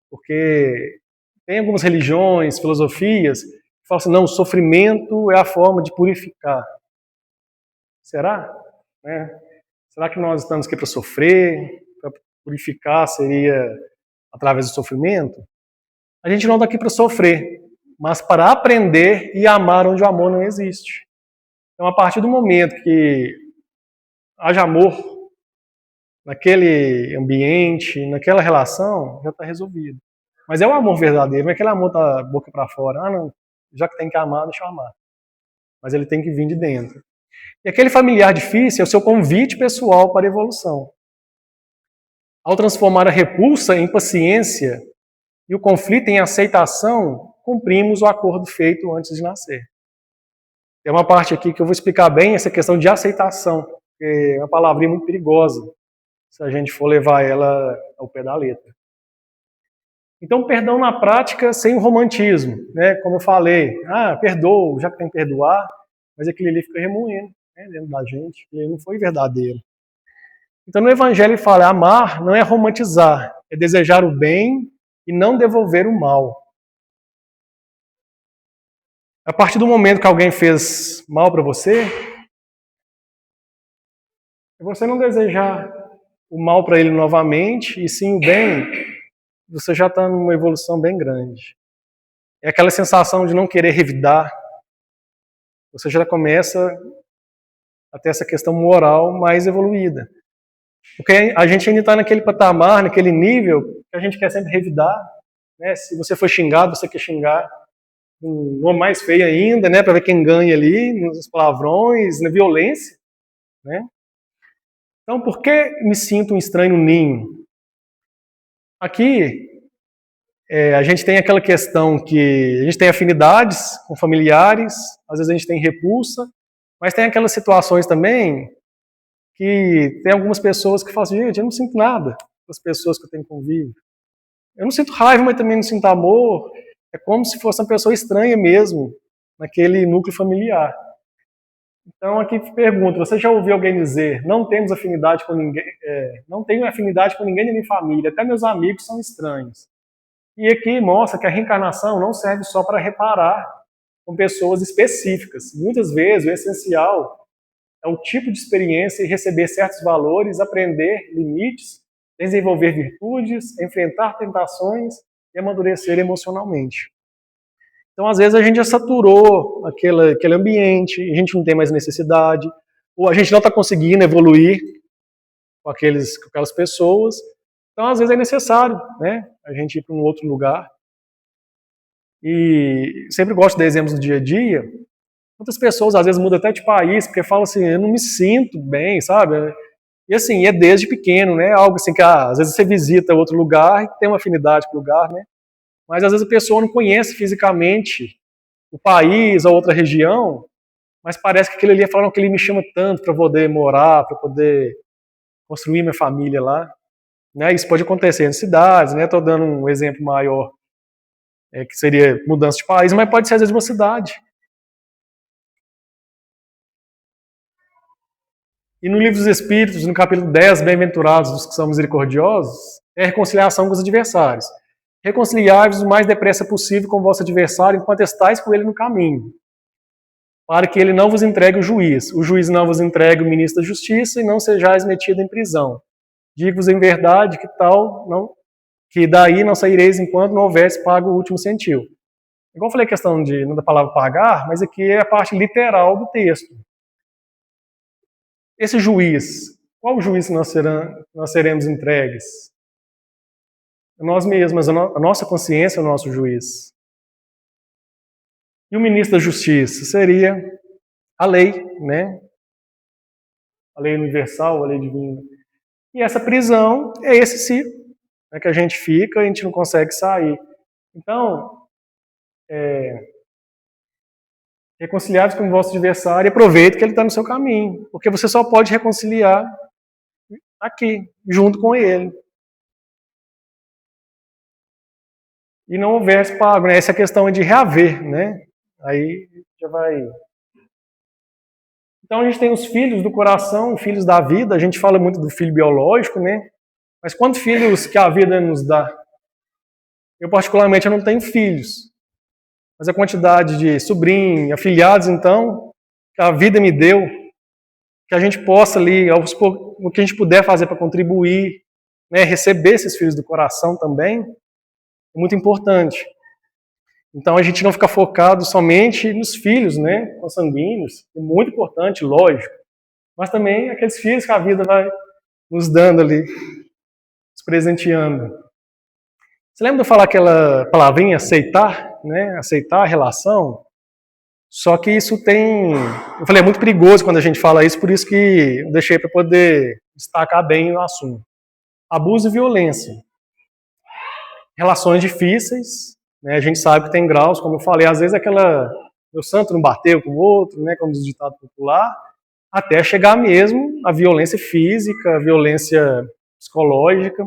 porque tem algumas religiões, filosofias, que falam assim, não, o sofrimento é a forma de purificar. Será? Será que nós estamos aqui para sofrer? Para purificar seria através do sofrimento? A gente não está aqui para sofrer, mas para aprender e amar onde o amor não existe. Então, a partir do momento que haja amor naquele ambiente, naquela relação, já está resolvido. Mas é o amor verdadeiro, não é aquele amor da boca para fora. Ah, não, já que tem que amar, deixa eu amar. Mas ele tem que vir de dentro. E aquele familiar difícil é o seu convite pessoal para a evolução. Ao transformar a repulsa em paciência e o conflito em aceitação, cumprimos o acordo feito antes de nascer. Tem uma parte aqui que eu vou explicar bem essa questão de aceitação, que é uma palavrinha muito perigosa, se a gente for levar ela ao pé da letra. Então, perdão na prática sem o romantismo, né? Como eu falei, perdoo, já que tem que perdoar, mas aquele ali fica remoendo, né, dentro da gente, ele não foi verdadeiro. Então, no Evangelho ele fala, amar não é romantizar, é desejar o bem e não devolver o mal. A partir do momento que alguém fez mal para você não desejar o mal para ele novamente, e sim o bem, você já está numa evolução bem grande. É aquela sensação de não querer revidar. Você já começa a ter essa questão moral mais evoluída. Porque a gente ainda está naquele patamar, naquele nível, que a gente quer sempre revidar. Né? Se você for xingado, você quer xingar um nome mais feio ainda, né? Para ver quem ganha ali, nos palavrões, na violência. Né? Então, por que me sinto um estranho no ninho? Aqui, a gente tem aquela questão que a gente tem afinidades com familiares, às vezes a gente tem repulsa, mas tem aquelas situações também que tem algumas pessoas que falam assim, gente, eu não sinto nada com as pessoas que eu tenho convívio. Eu não sinto raiva, mas também não sinto amor. É como se fosse uma pessoa estranha mesmo, naquele núcleo familiar. Então aqui pergunto, você já ouviu alguém dizer, não temos afinidade com ninguém, não tenho afinidade com ninguém da minha família, até meus amigos são estranhos. E aqui mostra que a reencarnação não serve só para reparar com pessoas específicas. Muitas vezes o essencial é o tipo de experiência e receber certos valores, aprender limites, desenvolver virtudes, enfrentar tentações e amadurecer emocionalmente. Então, às vezes, a gente já saturou aquele ambiente, a gente não tem mais necessidade, ou a gente não está conseguindo evoluir com aquelas pessoas. Então, às vezes, é necessário, né, a gente ir para um outro lugar. E sempre gosto de exemplos do dia a dia. Muitas pessoas, às vezes, mudam até de país, porque falam assim, eu não me sinto bem, sabe? E assim, é desde pequeno, né? Algo assim que, às vezes, você visita outro lugar e tem uma afinidade com o lugar, né? Mas, às vezes, a pessoa não conhece fisicamente o país ou outra região, mas parece que aquele ali é falando que ele me chama tanto para poder morar, para poder construir minha família lá. Né? Isso pode acontecer em cidades, né? Estou dando um exemplo maior, que seria mudança de país, mas pode ser às vezes uma cidade. E no Livro dos Espíritos, no capítulo 10, Bem-aventurados os que são misericordiosos, é a reconciliação com os adversários. Reconciliai-vos o mais depressa possível com o vosso adversário enquanto estáis com ele no caminho, para que ele não vos entregue o juiz não vos entregue o ministro da justiça e não sejais metido em prisão. Digo-vos em verdade que daí não saireis enquanto não houvesse pago o último centil. Igual eu falei a questão da palavra pagar, mas aqui é a parte literal do texto. Esse juiz, qual juiz nós seremos entregues? Nós mesmos, a nossa consciência é o nosso juiz. E o ministro da Justiça seria a lei, né? A lei universal, a lei divina. E essa prisão é esse ciclo, né, que a gente fica e a gente não consegue sair. Então, reconciliados com o vosso adversário e aproveite que ele está no seu caminho, porque você só pode reconciliar aqui, junto com ele. E não houvesse pago, né? Essa questão é de reaver, né? Aí já vai... Então a gente tem os filhos do coração, filhos da vida, a gente fala muito do filho biológico, né? Mas quantos filhos que a vida nos dá? Eu particularmente eu não tenho filhos, mas a quantidade de sobrinhos, afilhados então, que a vida me deu, que a gente possa ali, o que a gente puder fazer para contribuir, né? Receber esses filhos do coração também, é muito importante. Então a gente não fica focado somente nos filhos, né, consanguíneos, é muito importante, lógico, mas também aqueles filhos que a vida vai nos dando ali, nos presenteando. Você lembra de eu falar aquela palavrinha aceitar, né, aceitar a relação? Só que isso tem, eu falei, é muito perigoso quando a gente fala isso, por isso que eu deixei para poder destacar bem o assunto. Abuso e violência. Relações difíceis, né, a gente sabe que tem graus, como eu falei, às vezes meu santo não bateu com o outro, né, como diz o ditado popular, até chegar mesmo à violência física, à violência psicológica.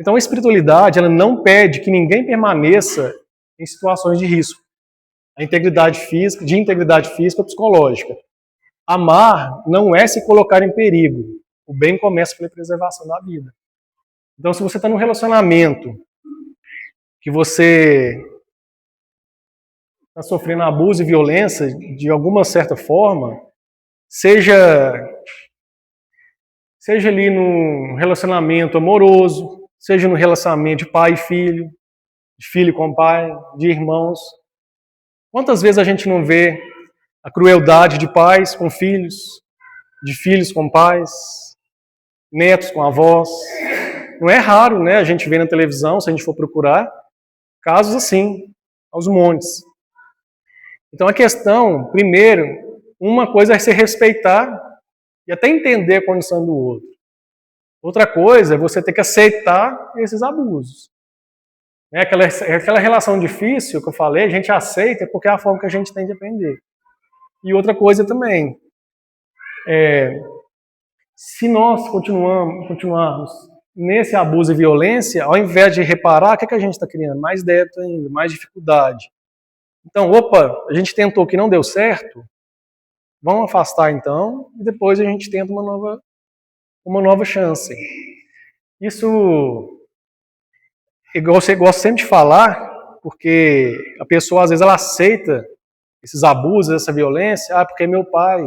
Então a espiritualidade, ela não pede que ninguém permaneça em situações de risco. De integridade física ou psicológica. Amar não é se colocar em perigo. O bem começa pela preservação da vida. Então se você está num relacionamento que você está sofrendo abuso e violência de alguma certa forma, seja ali num relacionamento amoroso, seja no relacionamento de pai e filho, de filho com pai, de irmãos. Quantas vezes a gente não vê a crueldade de pais com filhos, de filhos com pais, netos com avós? Não é raro, né, a gente vê na televisão, se a gente for procurar, casos assim, aos montes. Então a questão, primeiro, uma coisa é se respeitar e até entender a condição do outro. Outra coisa é você ter que aceitar esses abusos. Aquela relação difícil que eu falei, a gente aceita porque é a forma que a gente tem de aprender. E outra coisa também, se nós continuarmos nesse abuso e violência, ao invés de reparar, o que a gente está criando? Mais débito ainda, mais dificuldade. Então, a gente tentou que não deu certo, vamos afastar então, e depois a gente tenta uma nova chance. Isso, igual você gosta sempre de falar, porque a pessoa às vezes ela aceita esses abusos, essa violência, porque é meu pai.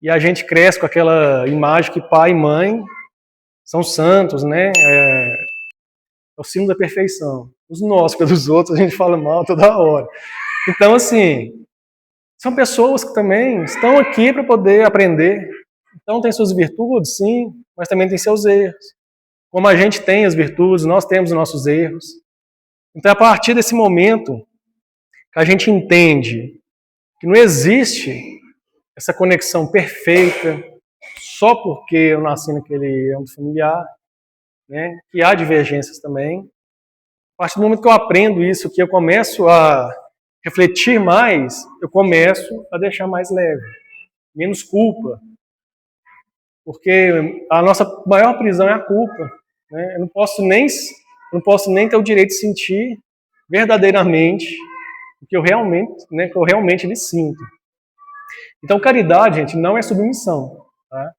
E a gente cresce com aquela imagem que pai e mãe são santos, né? É o símbolo da perfeição. Os nossos, pelos outros, a gente fala mal toda hora. Então, assim, são pessoas que também estão aqui para poder aprender. Então, tem suas virtudes, sim, mas também tem seus erros. Como a gente tem as virtudes, nós temos os nossos erros. Então, a partir desse momento que a gente entende que não existe essa conexão perfeita só porque eu nasci naquele âmbito familiar, né, que há divergências também. A partir do momento que eu aprendo isso, que eu começo a refletir mais, eu começo a deixar mais leve, menos culpa. Porque a nossa maior prisão é a culpa. Né? Eu não posso nem ter o direito de sentir verdadeiramente o que eu realmente lhe sinto. Então, caridade, gente, não é submissão. Tá?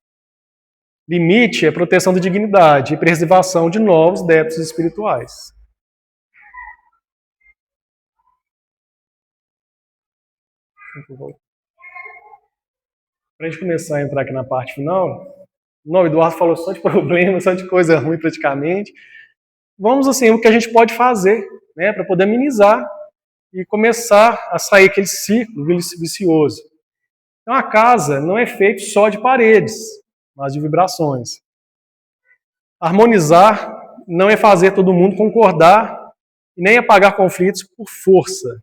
Limite é proteção da dignidade e preservação de novos débitos espirituais. Para a gente começar a entrar aqui na parte final, o Eduardo falou só de problema, só de coisa ruim praticamente. Vamos assim, o que a gente pode fazer, né, para poder minimizar e começar a sair aquele ciclo vicioso. Então a casa não é feita só de paredes, mas de vibrações. Harmonizar não é fazer todo mundo concordar e nem apagar conflitos por força.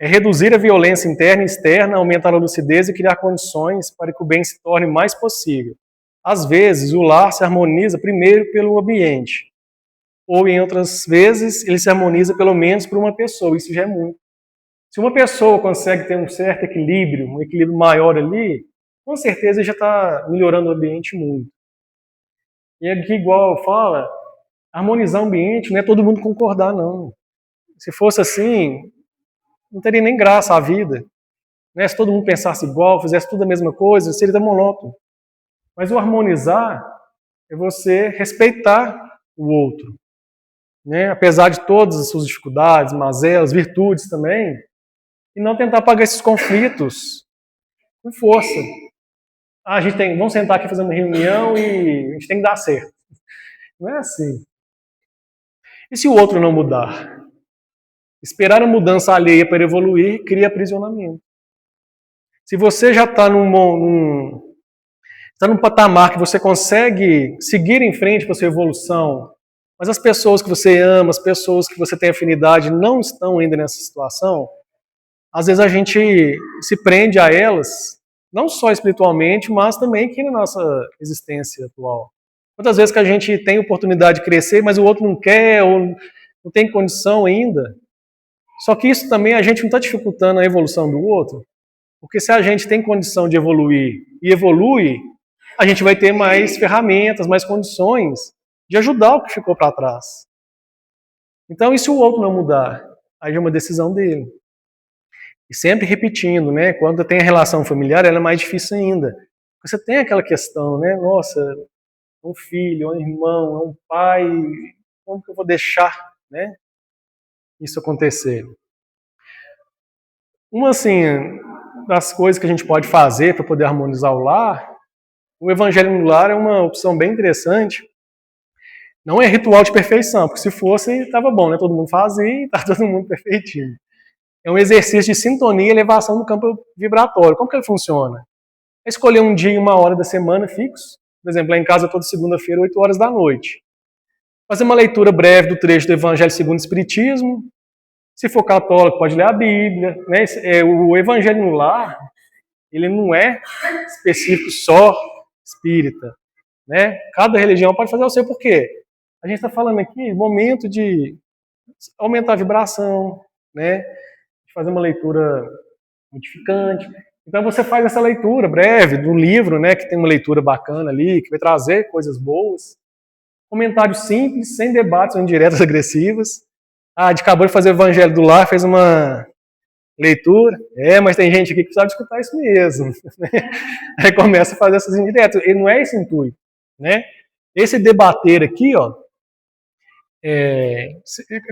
É reduzir a violência interna e externa, aumentar a lucidez e criar condições para que o bem se torne mais possível. Às vezes, o lar se harmoniza primeiro pelo ambiente, ou em outras vezes, ele se harmoniza pelo menos por uma pessoa, isso já é muito. Se uma pessoa consegue ter um certo equilíbrio, um equilíbrio maior ali, com certeza já está melhorando o ambiente muito. E aqui, igual fala, harmonizar o ambiente não é todo mundo concordar, não. Se fosse assim, não teria nem graça a vida. Né? Se todo mundo pensasse igual, fizesse tudo a mesma coisa, seria monótono. Mas o harmonizar é você respeitar o outro. Né? Apesar de todas as suas dificuldades, mazelas, virtudes também, e não tentar apagar esses conflitos com força. Vamos sentar aqui fazer uma reunião e a gente tem que dar certo. Não é assim. E se o outro não mudar? Esperar a mudança alheia para evoluir cria aprisionamento. Se você já está num patamar que você consegue seguir em frente com a sua evolução, mas as pessoas que você ama, as pessoas que você tem afinidade não estão ainda nessa situação, às vezes a gente se prende a elas, não só espiritualmente, mas também aqui na nossa existência atual. Quantas vezes que a gente tem oportunidade de crescer, mas o outro não quer, ou não tem condição ainda. Só que isso também a gente não está dificultando a evolução do outro, porque se a gente tem condição de evoluir e evolui, a gente vai ter mais ferramentas, mais condições de ajudar o que ficou para trás. Então, e se o outro não mudar? Aí é uma decisão dele. E sempre repetindo, né? Quando tem a relação familiar, ela é mais difícil ainda. Você tem aquela questão, né? Nossa, um filho, um irmão, um pai, como que eu vou deixar, né, isso acontecer? Uma, assim, das coisas que a gente pode fazer para poder harmonizar o lar, o evangelho no lar é uma opção bem interessante. Não é ritual de perfeição, porque se fosse, estava bom, né? Todo mundo fazia e está todo mundo perfeitinho. É um exercício de sintonia e elevação do campo vibratório. Como que ele funciona? É escolher um dia e uma hora da semana fixo. Por exemplo, lá em casa toda segunda-feira, 8 horas da noite. Fazer uma leitura breve do trecho do Evangelho segundo o Espiritismo. Se for católico, pode ler a Bíblia. Né? O Evangelho no lar, ele não é específico só espírita. Né? Cada religião pode fazer o seu. Por quê? A gente está falando aqui momento de aumentar a vibração, né? De fazer uma leitura modificante. Então você faz essa leitura breve do livro, né? Que tem uma leitura bacana ali, que vai trazer coisas boas. Comentários simples, sem debates ou indiretas agressivas. A gente acabou de fazer o Evangelho do Lar, fez uma leitura. Mas tem gente aqui que precisa escutar isso mesmo. Aí começa a fazer essas indiretas. E não é esse intuito, né? Esse debater aqui, ó, é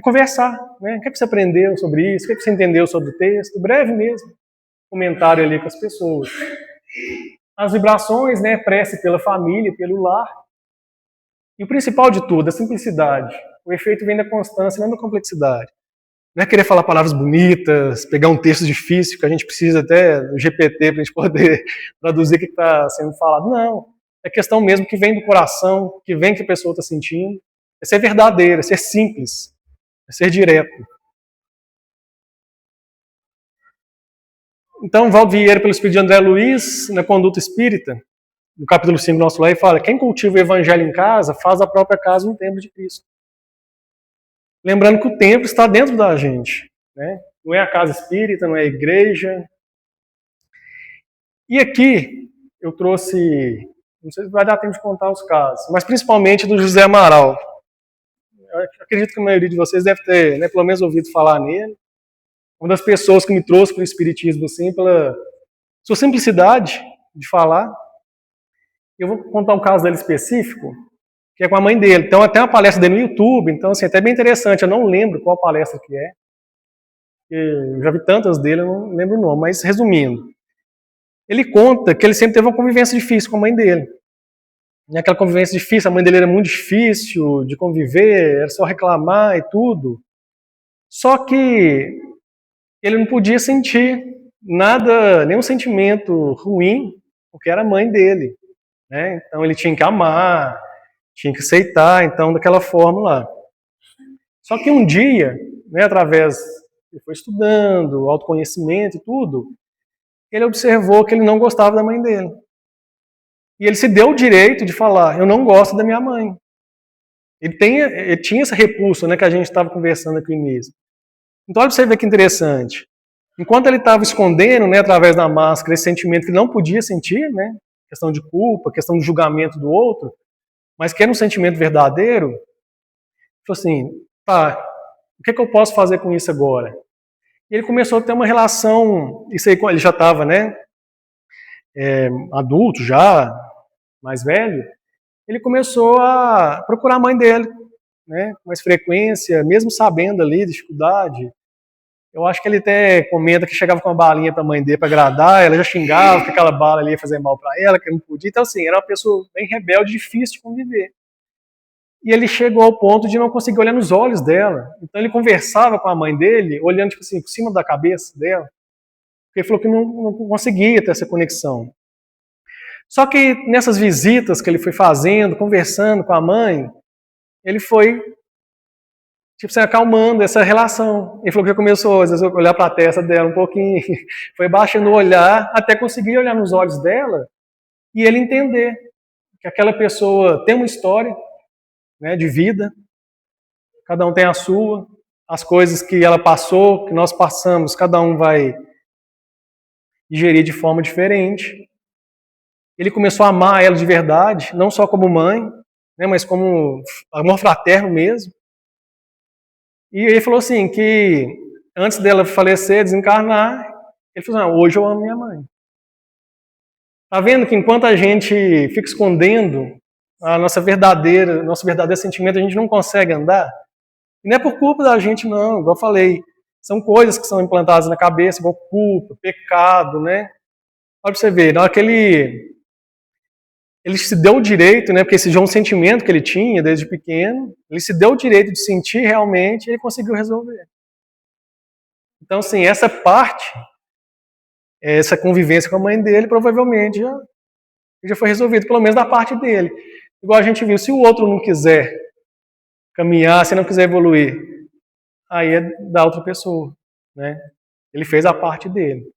conversar, né? O que você aprendeu sobre isso? O que você entendeu sobre o texto? Breve mesmo. Comentário ali com as pessoas. As vibrações, né? Prece pela família, pelo lar. E o principal de tudo, a simplicidade. O efeito vem da constância, não da complexidade. Não é querer falar palavras bonitas, pegar um texto difícil, que a gente precisa até do GPT para a gente poder traduzir o que está sendo falado. Não. É questão mesmo que vem do coração, que vem que a pessoa está sentindo. É ser verdadeiro, é ser simples, é ser direto. Então, Valdo Vieira, pelo Espírito de André Luiz, na Conduta Espírita, no capítulo 5 do nosso lar, ele fala: quem cultiva o evangelho em casa, faz a própria casa um templo de Cristo. Lembrando que o templo está dentro da gente. Né? Não é a casa espírita, não é a igreja. E aqui eu trouxe, não sei se vai dar tempo de contar os casos, mas principalmente do José Amaral. Eu acredito que a maioria de vocês deve ter, né, pelo menos ouvido falar nele. Uma das pessoas que me trouxe para o Espiritismo, assim, pela sua simplicidade de falar. Eu vou contar um caso dele específico, que é com a mãe dele. Então, até uma palestra dele no YouTube, então, assim, até bem interessante. Eu não lembro qual palestra que é. Eu já vi tantas dele, eu não lembro o nome, mas resumindo. Ele conta que ele sempre teve uma convivência difícil com a mãe dele. E aquela convivência difícil, a mãe dele era muito difícil de conviver, era só reclamar e tudo. Só que ele não podia sentir nada, nenhum sentimento ruim, porque era a mãe dele, né? Então ele tinha que amar, tinha que aceitar, então daquela forma lá. Só que um dia, né, através, ele foi estudando, autoconhecimento e tudo, ele observou que ele não gostava da mãe dele. E ele se deu o direito de falar, eu não gosto da minha mãe. Ele tinha essa repulsa, né, que a gente estava conversando aqui no início. Então olha para você ver que interessante. Enquanto ele estava escondendo, né, através da máscara, esse sentimento que ele não podia sentir, né, questão de culpa, questão de julgamento do outro, mas que era um sentimento verdadeiro, ele falou assim, tá, o que eu posso fazer com isso agora? E ele começou a ter uma relação, isso aí ele já estava, né, adulto já, mais velho, ele começou a procurar a mãe dele, né, com mais frequência, mesmo sabendo ali da dificuldade. Eu acho que ele até comenta que chegava com uma balinha para a mãe dele para agradar, ela já xingava que aquela bala ali ia fazer mal para ela, que não podia. Então, assim, era uma pessoa bem rebelde, difícil de conviver. E ele chegou ao ponto de não conseguir olhar nos olhos dela. Então, ele conversava com a mãe dele, olhando, tipo assim, por cima da cabeça dela. Porque ele falou que não conseguia ter essa conexão. Só que nessas visitas que ele foi fazendo, conversando com a mãe, ele foi tipo assim, acalmando essa relação. Ele falou que começou, às vezes, a olhar para a testa dela um pouquinho, foi baixando o olhar, até conseguir olhar nos olhos dela e ele entender que aquela pessoa tem uma história, né, de vida, cada um tem a sua, as coisas que ela passou, que nós passamos, cada um vai digerir de forma diferente. Ele começou a amar ela de verdade, não só como mãe, né, mas como amor fraterno mesmo. E ele falou assim, que antes dela falecer, desencarnar, ele falou assim, hoje eu amo minha mãe. Tá vendo que enquanto a gente fica escondendo nosso verdadeiro sentimento, a gente não consegue andar? E não é por culpa da gente, não, igual eu falei. São coisas que são implantadas na cabeça, igual culpa, pecado, né? Olha pra você ver, na hora que ele se deu o direito, né, porque esse já é um sentimento que ele tinha desde pequeno, ele se deu o direito de sentir realmente e ele conseguiu resolver. Então, assim, essa parte, essa convivência com a mãe dele, provavelmente já foi resolvido, pelo menos da parte dele. Igual a gente viu, se o outro não quiser caminhar, se não quiser evoluir, aí é da outra pessoa, né? Ele fez a parte dele.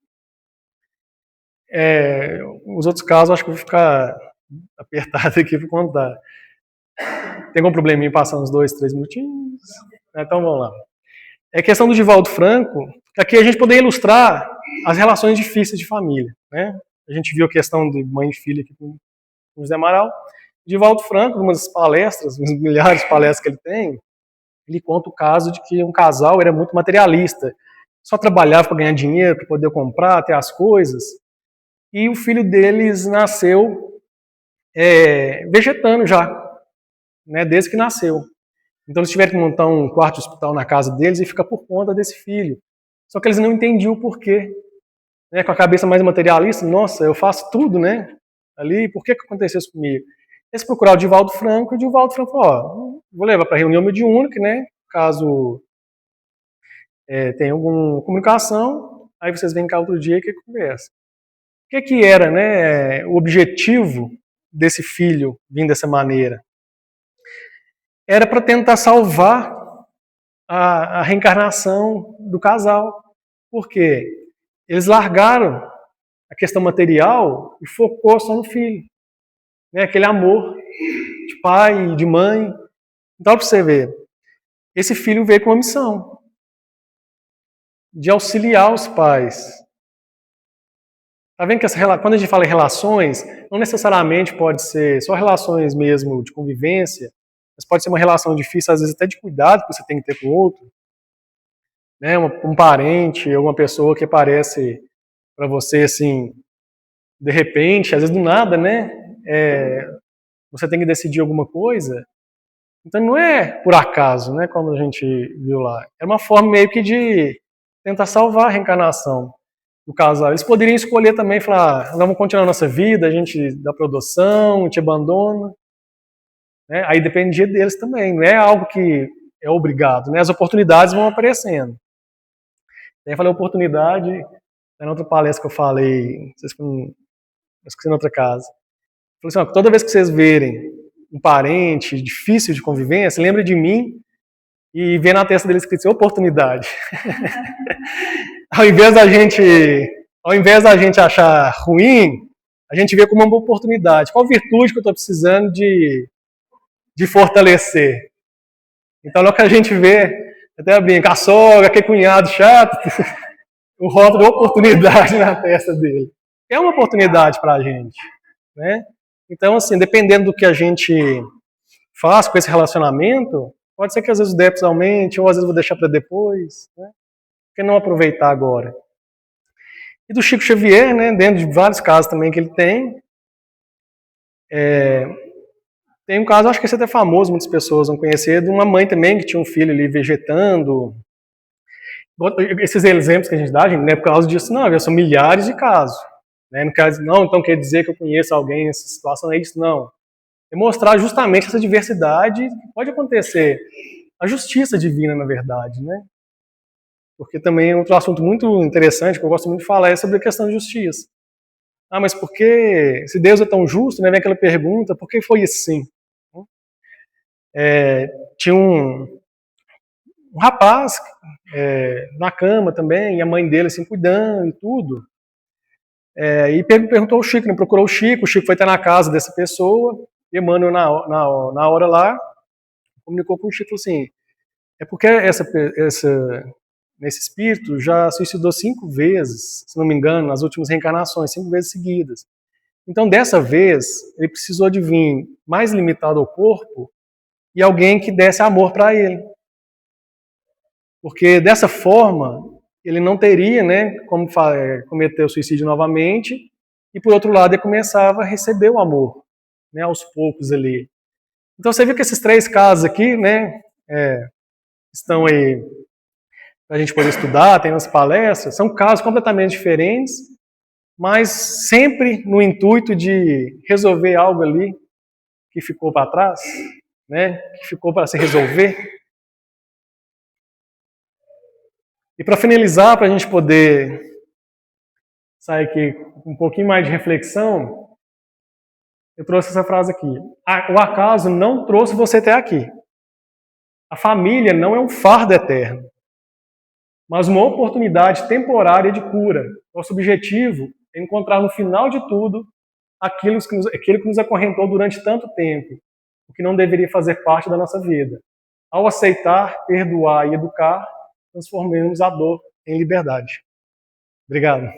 Os outros casos, acho que eu vou ficar apertado aqui para contar. Tem algum probleminha passar uns 2, 3 minutinhos? Então vamos lá. É a questão do Divaldo Franco, aqui a gente poder ilustrar as relações difíceis de família, né? A gente viu a questão de mãe e filha aqui com o José Amaral. Divaldo Franco, numa das palestras, umas milhares de palestras que ele tem, ele conta o caso de que um casal era muito materialista, só trabalhava para ganhar dinheiro, para poder comprar, ter as coisas, e o filho deles nasceu vegetando já, né, desde que nasceu. Então eles tiveram que montar um quarto de hospital na casa deles e ficar por conta desse filho. Só que eles não entendiam o porquê. Né, com a cabeça mais materialista, nossa, eu faço tudo, né? Ali, por que aconteceu isso comigo? Eles procuraram o Divaldo Franco, e o Divaldo Franco falou, ó, vou levar para a reunião mediúnica, né? Caso tenha alguma comunicação, aí vocês vêm cá outro dia que conversa. O que era, né, o objetivo desse filho vindo dessa maneira? Era para tentar salvar a reencarnação do casal. Por quê? Eles largaram a questão material e focou só no filho. Né? Aquele amor de pai e de mãe. Então, para você ver, esse filho veio com uma missão de auxiliar os pais. Tá vendo que quando a gente fala em relações, não necessariamente pode ser só relações mesmo de convivência, mas pode ser uma relação difícil, às vezes até de cuidado que você tem que ter com o outro. Né? Um parente ou uma pessoa que aparece para você assim, de repente, às vezes do nada, né? você tem que decidir alguma coisa, então não é por acaso, né, como a gente viu lá. É uma forma meio que de tentar salvar a reencarnação do casal. Eles poderiam escolher também, falar, vamos continuar a nossa vida, a gente dá para adoção, a gente abandona. Né? Aí dependia deles também, não é algo que é obrigado, né? As oportunidades vão aparecendo. Aí eu falei oportunidade, na outra palestra que eu falei, não sei se foi em outra casa. Eu falei assim, ó, toda vez que vocês verem um parente difícil de convivência, lembre de mim e vê na testa dele escrito assim, oportunidade. Ao invés da gente achar ruim, a gente vê como uma oportunidade. Qual virtude que eu estou precisando de fortalecer? Então, logo que a gente vê, até brinca, a sogra, aquele cunhado chato, o rótulo de oportunidade na testa dele. É uma oportunidade para a gente, né? Então, assim, dependendo do que a gente faz com esse relacionamento, pode ser que às vezes o déficit aumente, ou às vezes eu vou deixar para depois, né? Por que não aproveitar agora? E do Chico Xavier, né, dentro de vários casos também que ele tem, tem um caso, acho que esse é até famoso, muitas pessoas vão conhecer, de uma mãe também que tinha um filho ali vegetando. Esses exemplos que a gente dá, gente, não é por causa disso, não, são milhares de casos. Né? Não, então quer dizer que eu conheço alguém nessa situação, não é isso, não. É mostrar justamente essa diversidade que pode acontecer. A justiça divina, na verdade, né? Porque também é outro assunto muito interessante, que eu gosto muito de falar, é sobre a questão de justiça. Ah, mas por que, se Deus é tão justo, né, vem aquela pergunta, por que foi assim? Tinha um rapaz na cama também, e a mãe dele assim, cuidando e tudo. E perguntou ao Chico, né, procurou o Chico foi até na casa dessa pessoa, e Emmanuel, na hora lá, comunicou com o Chico assim, é porque nesse espírito já suicidou 5 vezes, se não me engano, nas últimas reencarnações, 5 vezes seguidas. Então, dessa vez, ele precisou de vir mais limitado ao corpo e alguém que desse amor para ele. Porque dessa forma, ele não teria, né, como cometer o suicídio novamente, e por outro lado, ele começava a receber o amor, né, aos poucos ali. Então, você vê que esses 3 casos aqui, né, estão aí para a gente poder estudar, tem nas palestras, são casos completamente diferentes, mas sempre no intuito de resolver algo ali que ficou para trás, né, que ficou para se resolver. E para finalizar, para a gente poder sair aqui com um pouquinho mais de reflexão, eu trouxe essa frase aqui. O acaso não trouxe você até aqui. A família não é um fardo eterno, mas uma oportunidade temporária de cura. Nosso objetivo é encontrar no final de tudo aquilo que nos acorrentou durante tanto tempo, o que não deveria fazer parte da nossa vida. Ao aceitar, perdoar e educar, transformemos a dor em liberdade. Obrigado.